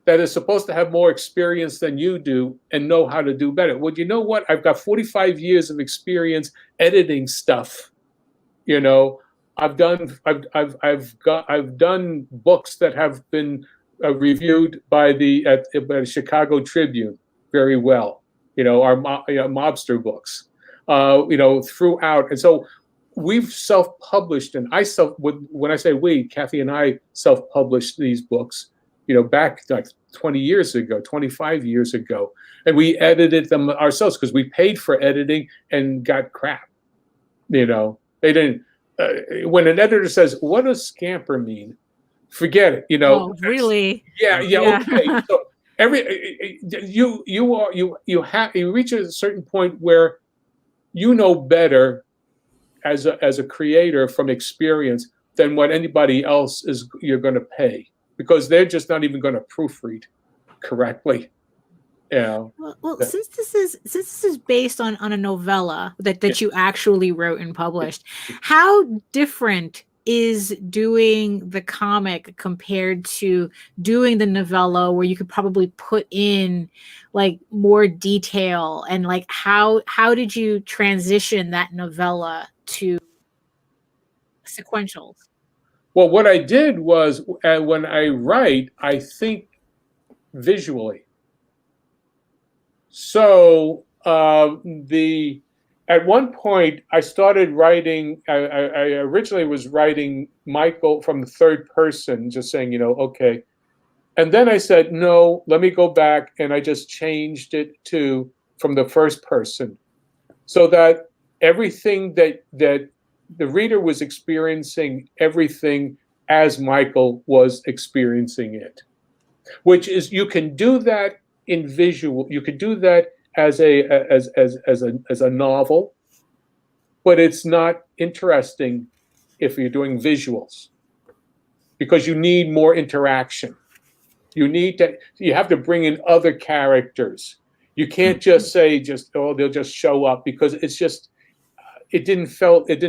that is supposed to have more experience than you do and know how to do better. Well, you know what? I've got 45 years of experience editing stuff. I've done books that have been reviewed by the Chicago Tribune very well. Our mobster books. Throughout, and so. We've self-published, and when I say we, Kathy and I self-published these books, back like 20 years ago, 25 years ago, and we edited them ourselves because we paid for editing and got crap. They didn't. When an editor says, "What does scamper mean?" Forget it. Oh, really? Yeah. Okay. So you reach a certain point where better. As a creator from experience than what anybody else you're going to pay, because they're just not even going to proofread correctly. Yeah. Well, since this is based on a novella that you actually wrote and published, how different is doing the comic compared to doing the novella, where you could probably put in like more detail, and like how did you transition that novella to sequentials? Well, what I did was, when I write, I think visually. So at one point I started writing. I originally was writing Michael from the third person, just saying, okay. And then I said, no, let me go back, and I just changed it to from the first person, so that everything that the reader was experiencing everything as Michael was experiencing it, which is, you can do that in visual. You could do that as a novel, but it's not interesting if you're doing visuals, because you need more interaction. You have to bring in other characters. You can't just say they'll just show up, because it's just it didn't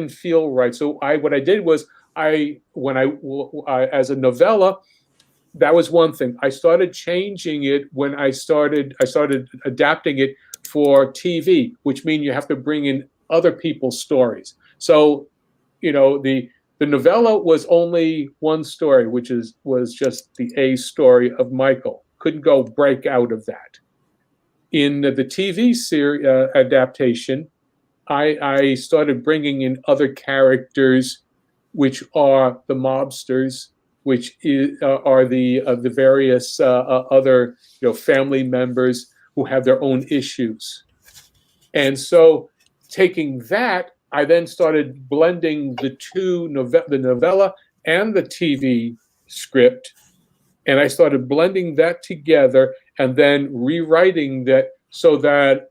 feel right. So what I did was, as a novella, that was one thing. I started changing it when I started adapting it for TV, which means you have to bring in other people's stories. So, the novella was only one story, which was just the A story of Michael. Couldn't go break out of that. In the TV series adaptation, I started bringing in other characters, which are the mobsters, which are the various other family members who have their own issues. And so, taking that, I then started blending the the novella and the TV script, and I started blending that together, and then rewriting that so that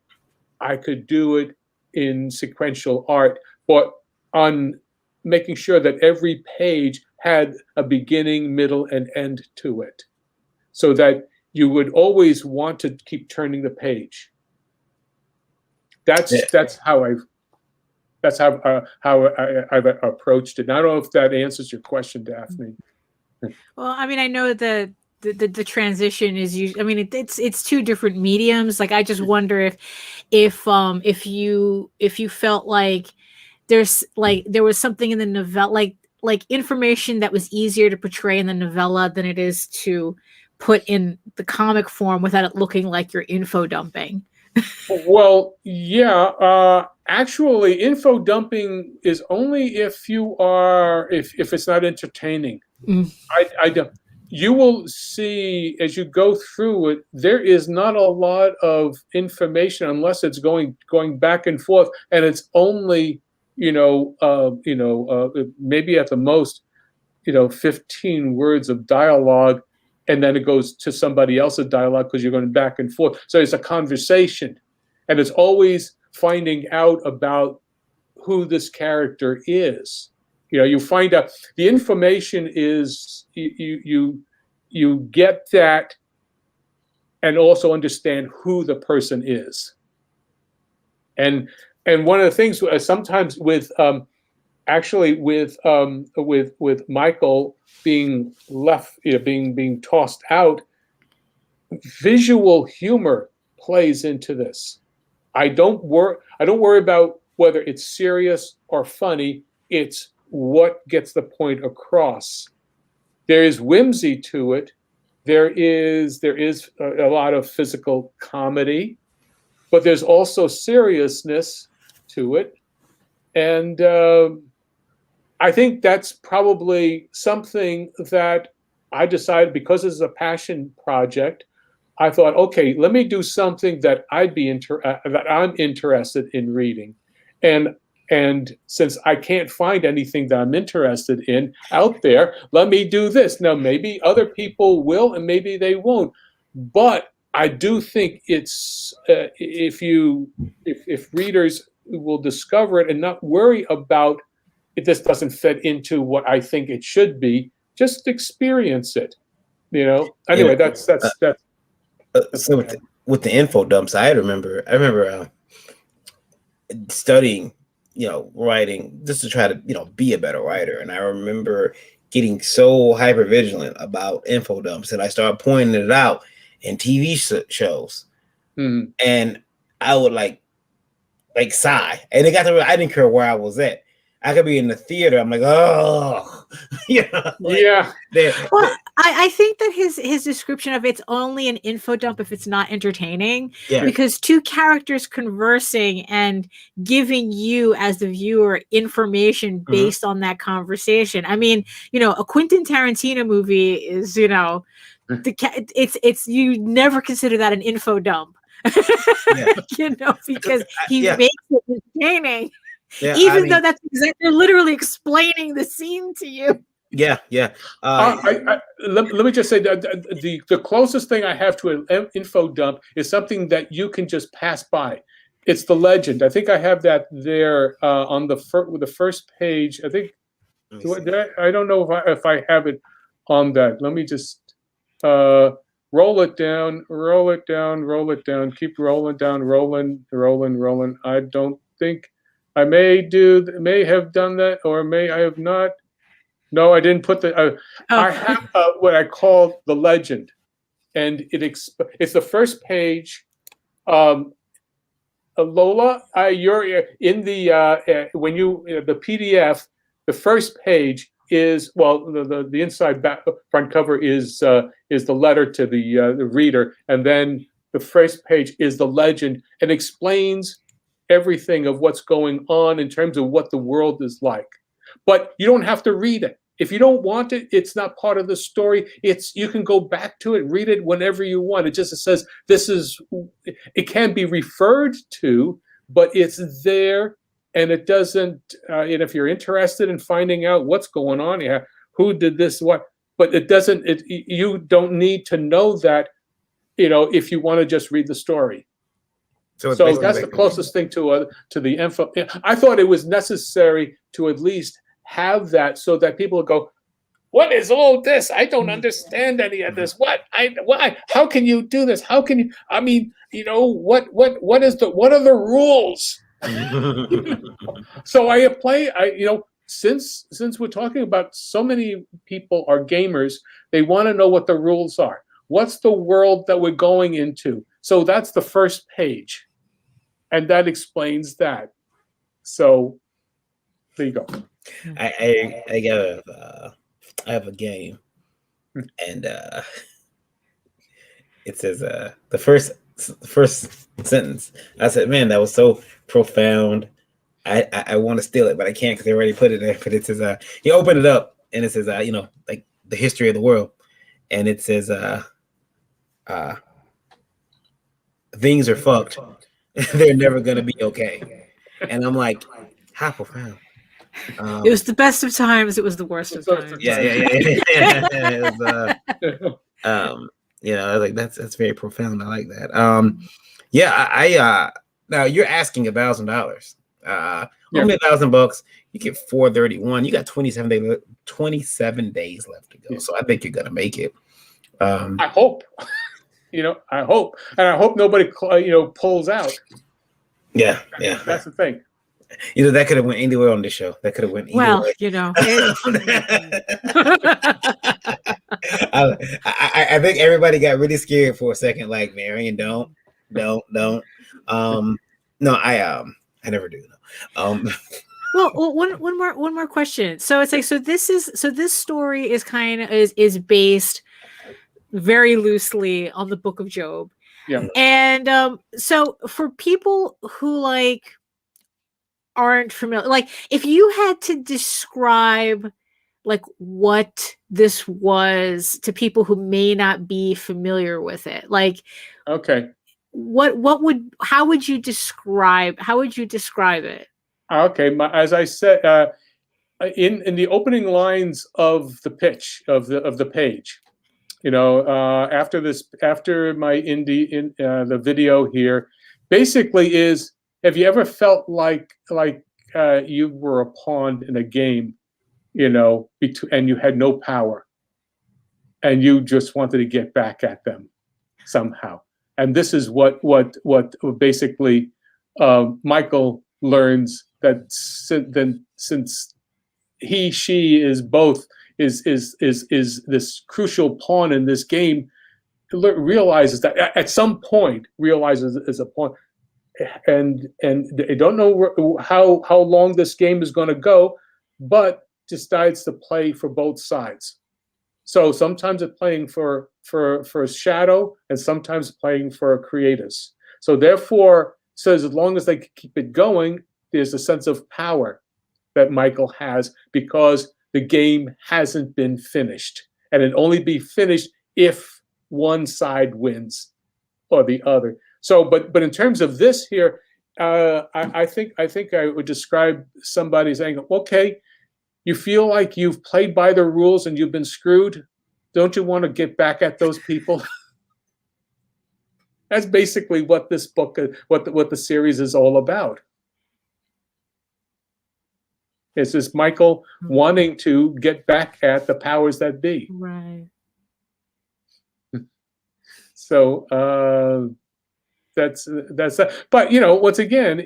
I could do it in sequential art, but on making sure that every page had a beginning, middle, and end to it, so that you would always want to keep turning the page. That's how I've approached it. And I don't know if that answers your question, Daphne. Well, I mean, I know the transition is usually, I mean, it's two different mediums. Like, I just wonder if you felt like there was something in the novella, like information that was easier to portray in the novella than it is to put in the comic form without it looking like you're info dumping. Well, yeah. Actually, info dumping is only if it's not entertaining. I don't. You will see as you go through it, there is not a lot of information unless it's going back and forth, and it's only maybe at the most 15 words of dialogue, and then it goes to somebody else's dialogue because you're going back and forth. So it's a conversation, and it's always finding out about who this character is. You find out the information is you get that, and also understand who the person is. And one of the things sometimes with with Michael being left, being tossed out, visual humor plays into this. I don't worry about whether it's serious or funny. It's what gets the point across. There is whimsy to it. There is a lot of physical comedy, but there's also seriousness to it. And I think that's probably something that I decided, because this is a passion project, I thought, okay, let me do something that that I'm interested in reading. And since I can't find anything that I'm interested in out there, let me do this. Now, maybe other people will, and maybe they won't. But I do think it's if readers will discover it and not worry about it, this doesn't fit into what I think it should be. Just experience it. Anyway, that's So with the info dumps, I remember studying, writing just to try to, be a better writer. And I remember getting so hyper vigilant about info dumps that I started pointing it out in TV shows. Mm. And I would like sigh. And it got to where I didn't care where I was at. I could be in the theater. I'm like, oh, Yeah. Well, I think that his description of it's only an info dump if it's not entertaining. Yeah. Because two characters conversing and giving you as the viewer information based on that conversation. I mean, a Quentin Tarantino movie is, it's you never consider that an info dump. Because he makes it entertaining. Yeah, Even though that's they're literally explaining the scene to you. Yeah. Let me just say that the closest thing I have to an info dump is something that you can just pass by. It's the legend. I think I have that there on the first page. I think I don't know if I have it on that. Let me just roll it down, keep rolling down, rolling. I don't think. I may have done that, or I have not. No, I didn't put the. I have what I call the legend, and it's the first page. Lola, you're in the when you the PDF. The first page is the inside front cover is the letter to the reader, and then the first page is the legend and explains everything of what's going on in terms of what the world is like. But you don't have to read it. If you don't want it, it's not part of the story. You can go back to it, read it whenever you want. It just says it can be referred to, but it's there, and it doesn't. And if you're interested in finding out what's going on, who did this, what, but it doesn't. You don't need to know that, if you want to just read the story. So that's the closest thing to the info. I thought it was necessary to at least have that so that people go, "What is all this? I don't understand any of this. Why? How can you do this? How can you? I mean, what are the rules?" So I apply. Since we're talking about so many people are gamers, they want to know what the rules are. What's the world that we're going into? So that's the first page. And that explains that. So there you go. I have a game, and it says the first sentence. I said, "Man, that was so profound. I want to steal it, but I can't because they already put it there." But it says, you open it up, and it says, like the history of the world, and it says, things are fucked. They're never gonna be okay. And I'm like, how profound. It was the best of times. It was the worst of times. Yeah. It was, I was like, that's very profound. I like that. I now you're asking $1,000. Only $1,000. You get 431. You got 27 days left to go. So I think you're gonna make it. I hope. I hope, and I hope nobody, pulls out. Yeah. That's the thing. That could have went anywhere on this show. That could have went anywhere. I think everybody got really scared for a second. Like, Marion, don't. No, I never do. Well, one more question. So it's like, this story is based very loosely on the Book of Job. Yeah. And so for people who aren't familiar, if you had to describe what this was to people who may not be familiar with it, okay, how would you describe it? Okay, as I said, in the opening lines of the pitch of the page, after my the video here, basically is, have you ever felt like you were a pawn in a game, and you had no power, and you just wanted to get back at them somehow, And this is what basically Michael learns, that since she is both is this crucial pawn in this game, realizes that at some point is a point, and they don't know how long this game is going to go, but decides to play for both sides. So sometimes it's playing for Shadow, and sometimes playing for Creatus. So therefore, says as long as they keep it going, there's a sense of power that Michael has, because the game hasn't been finished, and it only be finished if one side wins or the other. So, but in terms of this here, I think I would describe somebody saying, okay, you feel like you've played by the rules and you've been screwed. Don't you want to get back at those people? That's basically what this book, what the series is all about. It's just Michael wanting to get back at the powers that be. Right. So that's that. But once again,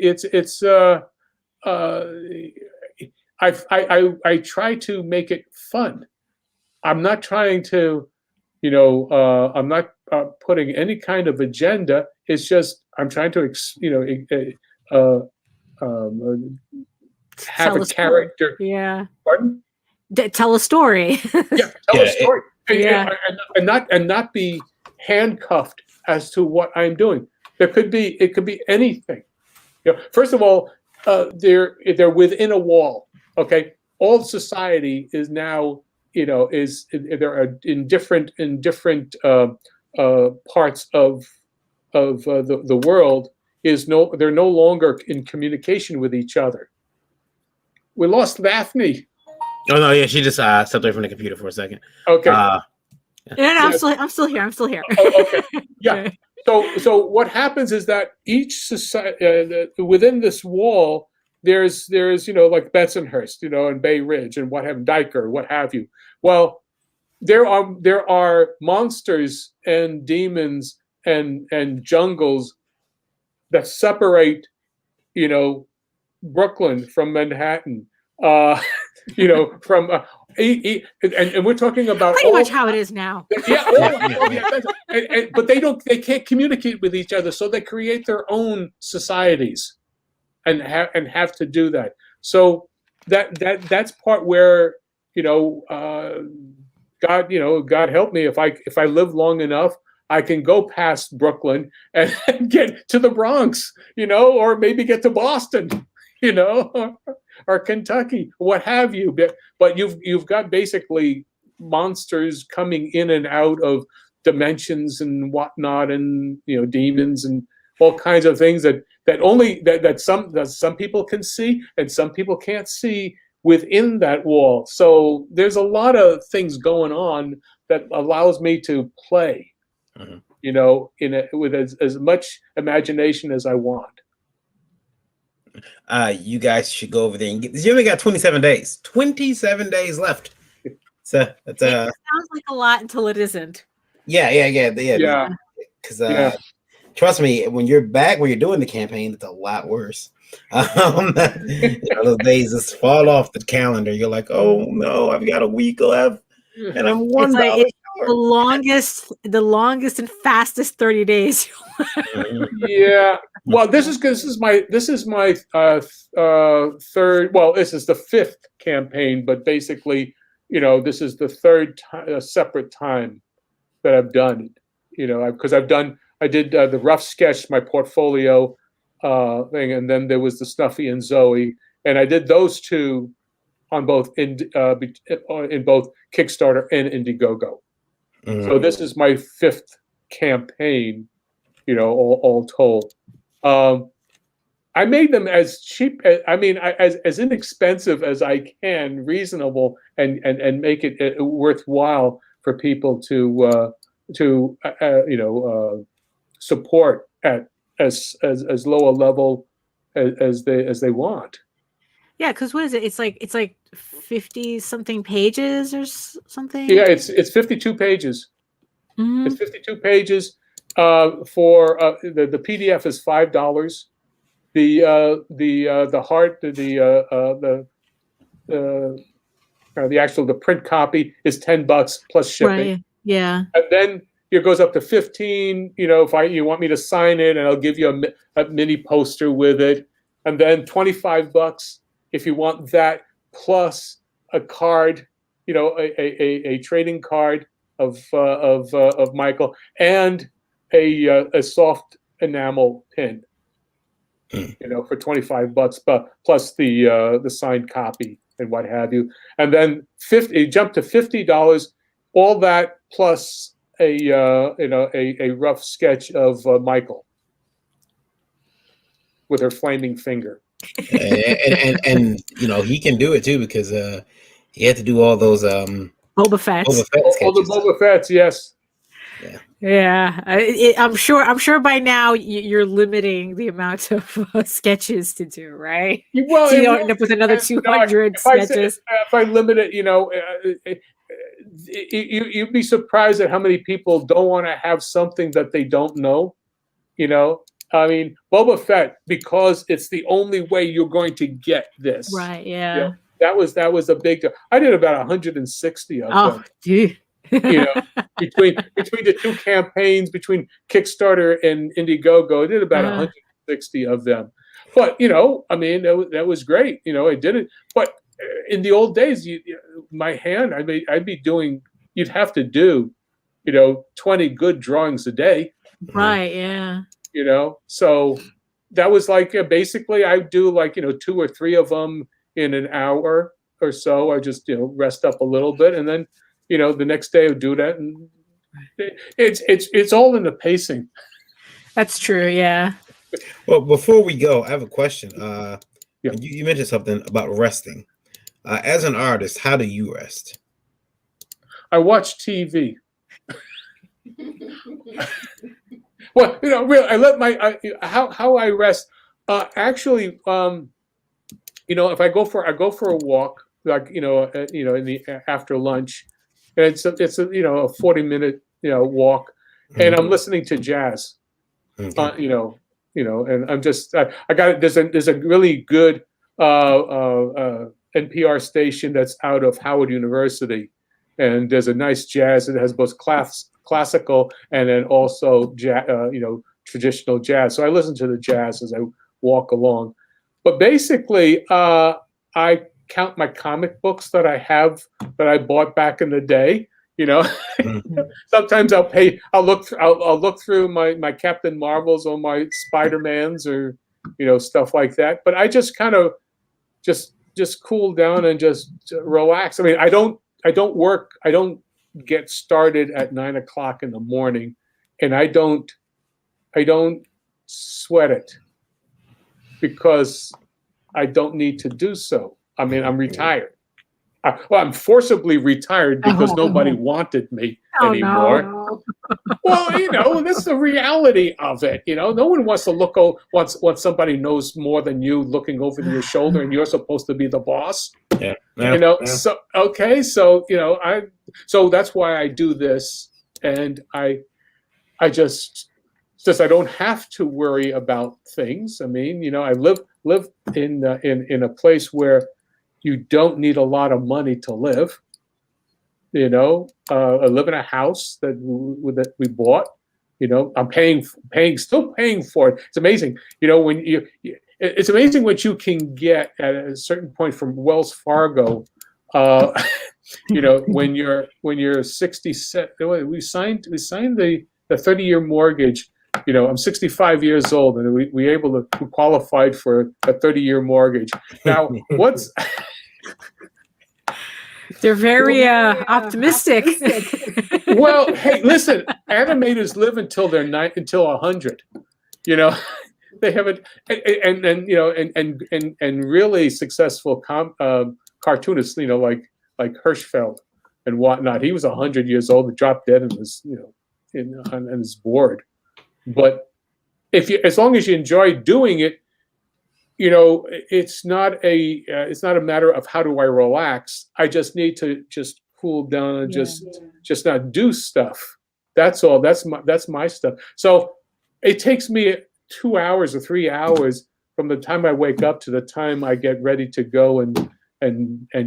I try to make it fun. I'm not trying to, I'm not putting any kind of agenda. It's just I'm trying to, have a character. Yeah. Pardon? Tell a story. Yeah, tell a story, Yeah. and not be handcuffed as to what I'm doing. It could be anything. First of all, they're within a wall. Okay, all society is now, they're in different parts of the world. They're no longer in communication with each other. We lost Daphne. Oh no, yeah, she just stepped away from the computer for a second. Okay. No, I'm still here. Oh, okay. Yeah. So what happens is that each society within this wall, there's like Bensonhurst, and Bay Ridge and what have Diker, what have you. Well, there are monsters and demons and jungles that separate, Brooklyn from Manhattan. From and we're talking about pretty much how it is now. But they can't communicate with each other, so they create their own societies, and have to do that. So that's part where God help me if I live long enough, I can go past Brooklyn and get to the Bronx, or maybe get to Boston, or Kentucky, what have you. But you've got basically monsters coming in and out of dimensions and whatnot, and demons and all kinds of things that some people can see and some people can't see within that wall. So there's a lot of things going on that allows me to play, with as much imagination as I want. You guys should go over there and you only got 27 days. 27 days left. So it sounds like a lot until it isn't. Yeah. Because trust me, when you're doing the campaign, it's a lot worse. Those days just fall off the calendar. You're like, oh no, I've got a week left, and I'm $1 short. The longest and fastest 30 days. Yeah. Well, this is my third. Well, this is the fifth campaign, but basically, this is the third separate time that I've done it. Because I did the rough sketch, my portfolio thing, and then there was the Snuffy and Zoe, and I did those two on both in both Kickstarter and Indiegogo. Mm-hmm. So this is my fifth campaign, all told. I made them as cheap, as inexpensive as I can, reasonable, and make it worthwhile for people to support at as low a level as they want. Yeah, because what is it? It's like 50 something pages or something. Yeah, it's 52 pages. Mm-hmm. It's 52 pages, For the PDF is $5. The print copy is $10 plus shipping. Right. Yeah. And then it goes up to 15. If you want me to sign it, and I'll give you a mini poster with it, and then $25 if you want that, plus a card, a trading card of Michael, and a soft enamel pin, for $25, but plus the signed copy and what have you. And then jump to $50. All that plus a rough sketch of Michael with her flaming finger. and he can do it too, because he had to do all those Boba Fett. Boba Fett all the sketches. Boba Fett's, yes. Yeah. I'm sure by now you're limiting the amount of sketches to do, right? Well, so you don't end up with another 200 sketches. If I limit it, you'd be surprised at how many people don't want to have something that they don't know. I mean, Boba Fett, because it's the only way you're going to get this. Right. Yeah. That was a big deal. I did about 160 of them. Oh, dude. Between the two campaigns, between Kickstarter and Indiegogo, I did about 160 of them. But I mean, that was great. I did it. But in the old days, my hand, I'd be doing. You'd have to do, 20 good drawings a day. Right. Yeah. So that was like basically I do like 2 or 3 of them in an hour or so. I just rest up a little bit, and then the next day I would do that, and it's all in the pacing. That's true. Yeah. Well, before we go, I have a question. You mentioned something about resting. As an artist, how do you rest? I watch TV. Well, really, I let how I rest. Actually, if I go for a walk, like in the after lunch, and it's a 40-minute walk, and I'm listening to jazz. And I'm just I got there's a really good NPR station that's out of Howard University, and there's a nice jazz that has both classical and then also traditional jazz. So I listen to the jazz as I walk along. But basically, I count my comic books that I bought back in the day. Sometimes I'll look through my Captain Marvels or my Spider-Mans or stuff like that. But I just kind of just cool down and just relax. I mean, I don't work. I don't get started at 9 o'clock in the morning, and I don't sweat it because I don't need to do so. I mean, I'm retired. I'm forcibly retired because nobody wanted me anymore. No. Well, that's the reality of it. No one wants to look once somebody knows more than you, looking over your shoulder, and you're supposed to be the boss. Yeah. So okay, so so that's why I do this, and I just I don't have to worry about things. I mean, I live in a place where you don't need a lot of money to live. I live in a house that we bought. I'm still paying for it. It's amazing. It's amazing what you can get at a certain point from Wells Fargo. When you're 67, we signed the 30-year mortgage. I'm 65 years old, and we qualified for a 30-year mortgage. Now, They're very optimistic. Well, hey, listen, animators live until they're 100. They haven't, and really successful cartoonists, like Hirschfeld and whatnot. He was 100 years old and dropped dead and was, on his board. But as long as you enjoy doing it, it's not a matter of how do I relax. I just need to just cool down and just not do stuff. That's all. That's my stuff. So it takes me 2 hours or 3 hours from the time I wake up to the time I get ready to go and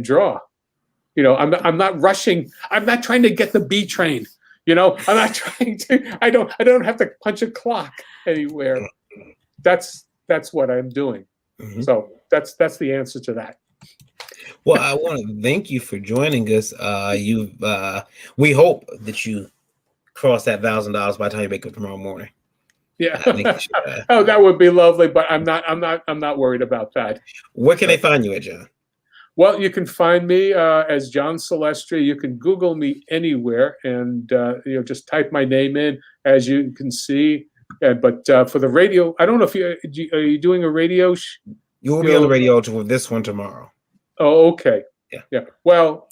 draw. You know, I'm not rushing. I'm not trying to get the B train. You know, I'm not trying to. I don't have to punch a clock anywhere. That's what I'm doing. Mhm. So that's the answer to that. Well, I want to thank you for joining us. We hope that you cross that $1,000 by the time you wake up tomorrow morning. Yeah. I think you should, Oh, that would be lovely, but I'm not worried about that. Where can they find you at, John? Well, you can find me as John Celestri. You can Google me anywhere, and just type my name in, as you can see. But for the radio, I don't know if are you doing a radio? You will be on the radio for this one tomorrow. Oh, okay. Yeah. Well,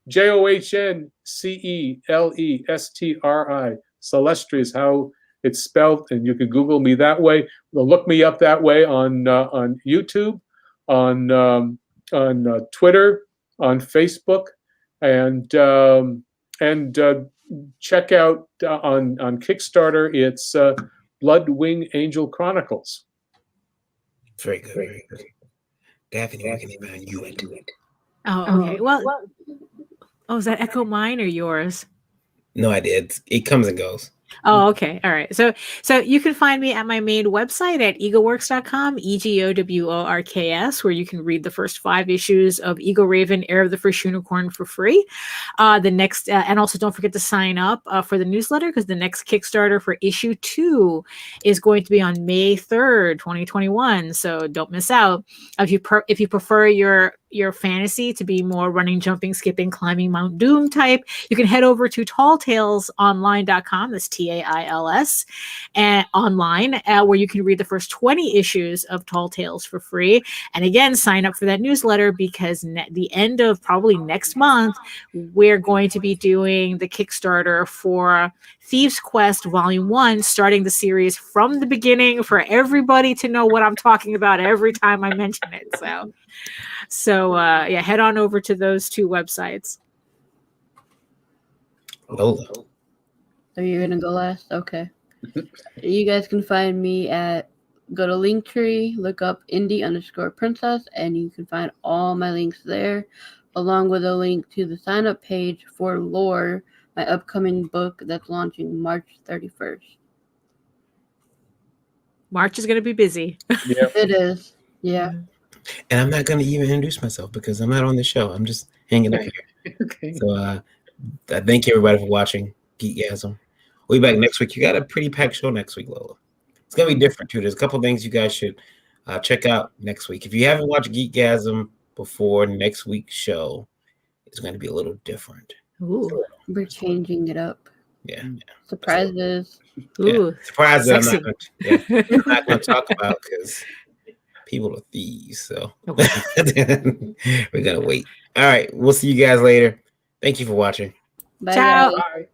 JohnCelestri, Celestri is how it's spelled, and you can Google me that way. Look me up that way on YouTube, on Twitter, on Facebook, and check out on Kickstarter. It's Bloodwing Angel Chronicles. Very good. Very good. Daphne, where can they find you at? Oh, okay. Well, is that echo mine or yours? No idea. It comes and goes. Oh, okay. All right. So you can find me at my main website at egoworks.com, EGOWORKS, where you can read the first 5 issues of Ego Raven, Heir of the First Unicorn for free. The next, and also don't forget to sign up for the newsletter, because the next Kickstarter for issue 2 is going to be on May 3rd, 2021. So don't miss out. If you prefer your fantasy to be more running, jumping, skipping, climbing Mount Doom type, you can head over to talltalesonline.com. That's TAILS, and online, where you can read the first 20 issues of Tall Tales for free. And again, sign up for that newsletter, because the end of probably next month, we're going to be doing the Kickstarter for Thieves Quest Volume 1, starting the series from the beginning for everybody to know what I'm talking about every time I mention it. So head on over to those 2 websites. Lola. So you're gonna go last? Okay. You guys can find me go to Linktree, look up indie_princess, and you can find all my links there, along with a link to the sign up page for Lore, my upcoming book that's launching March 31st. March is going to be busy. Yeah. It is. Yeah. And I'm not going to even introduce myself because I'm not on the show. I'm just hanging out here. Okay. So thank you, everybody, for watching GeekGasm. We'll be back next week. You got a pretty packed show next week, Lola. It's going to be different, too. There's a couple things you guys should check out next week. If you haven't watched GeekGasm before, next week's show is going to be a little different. Ooh. We're changing it up. Yeah. Surprises. Ooh. Surprises I'm Sexy. not going to talk about because people are thieves. So we're going to wait. All right. We'll see you guys later. Thank you for watching. Bye, Ciao. guys. Bye.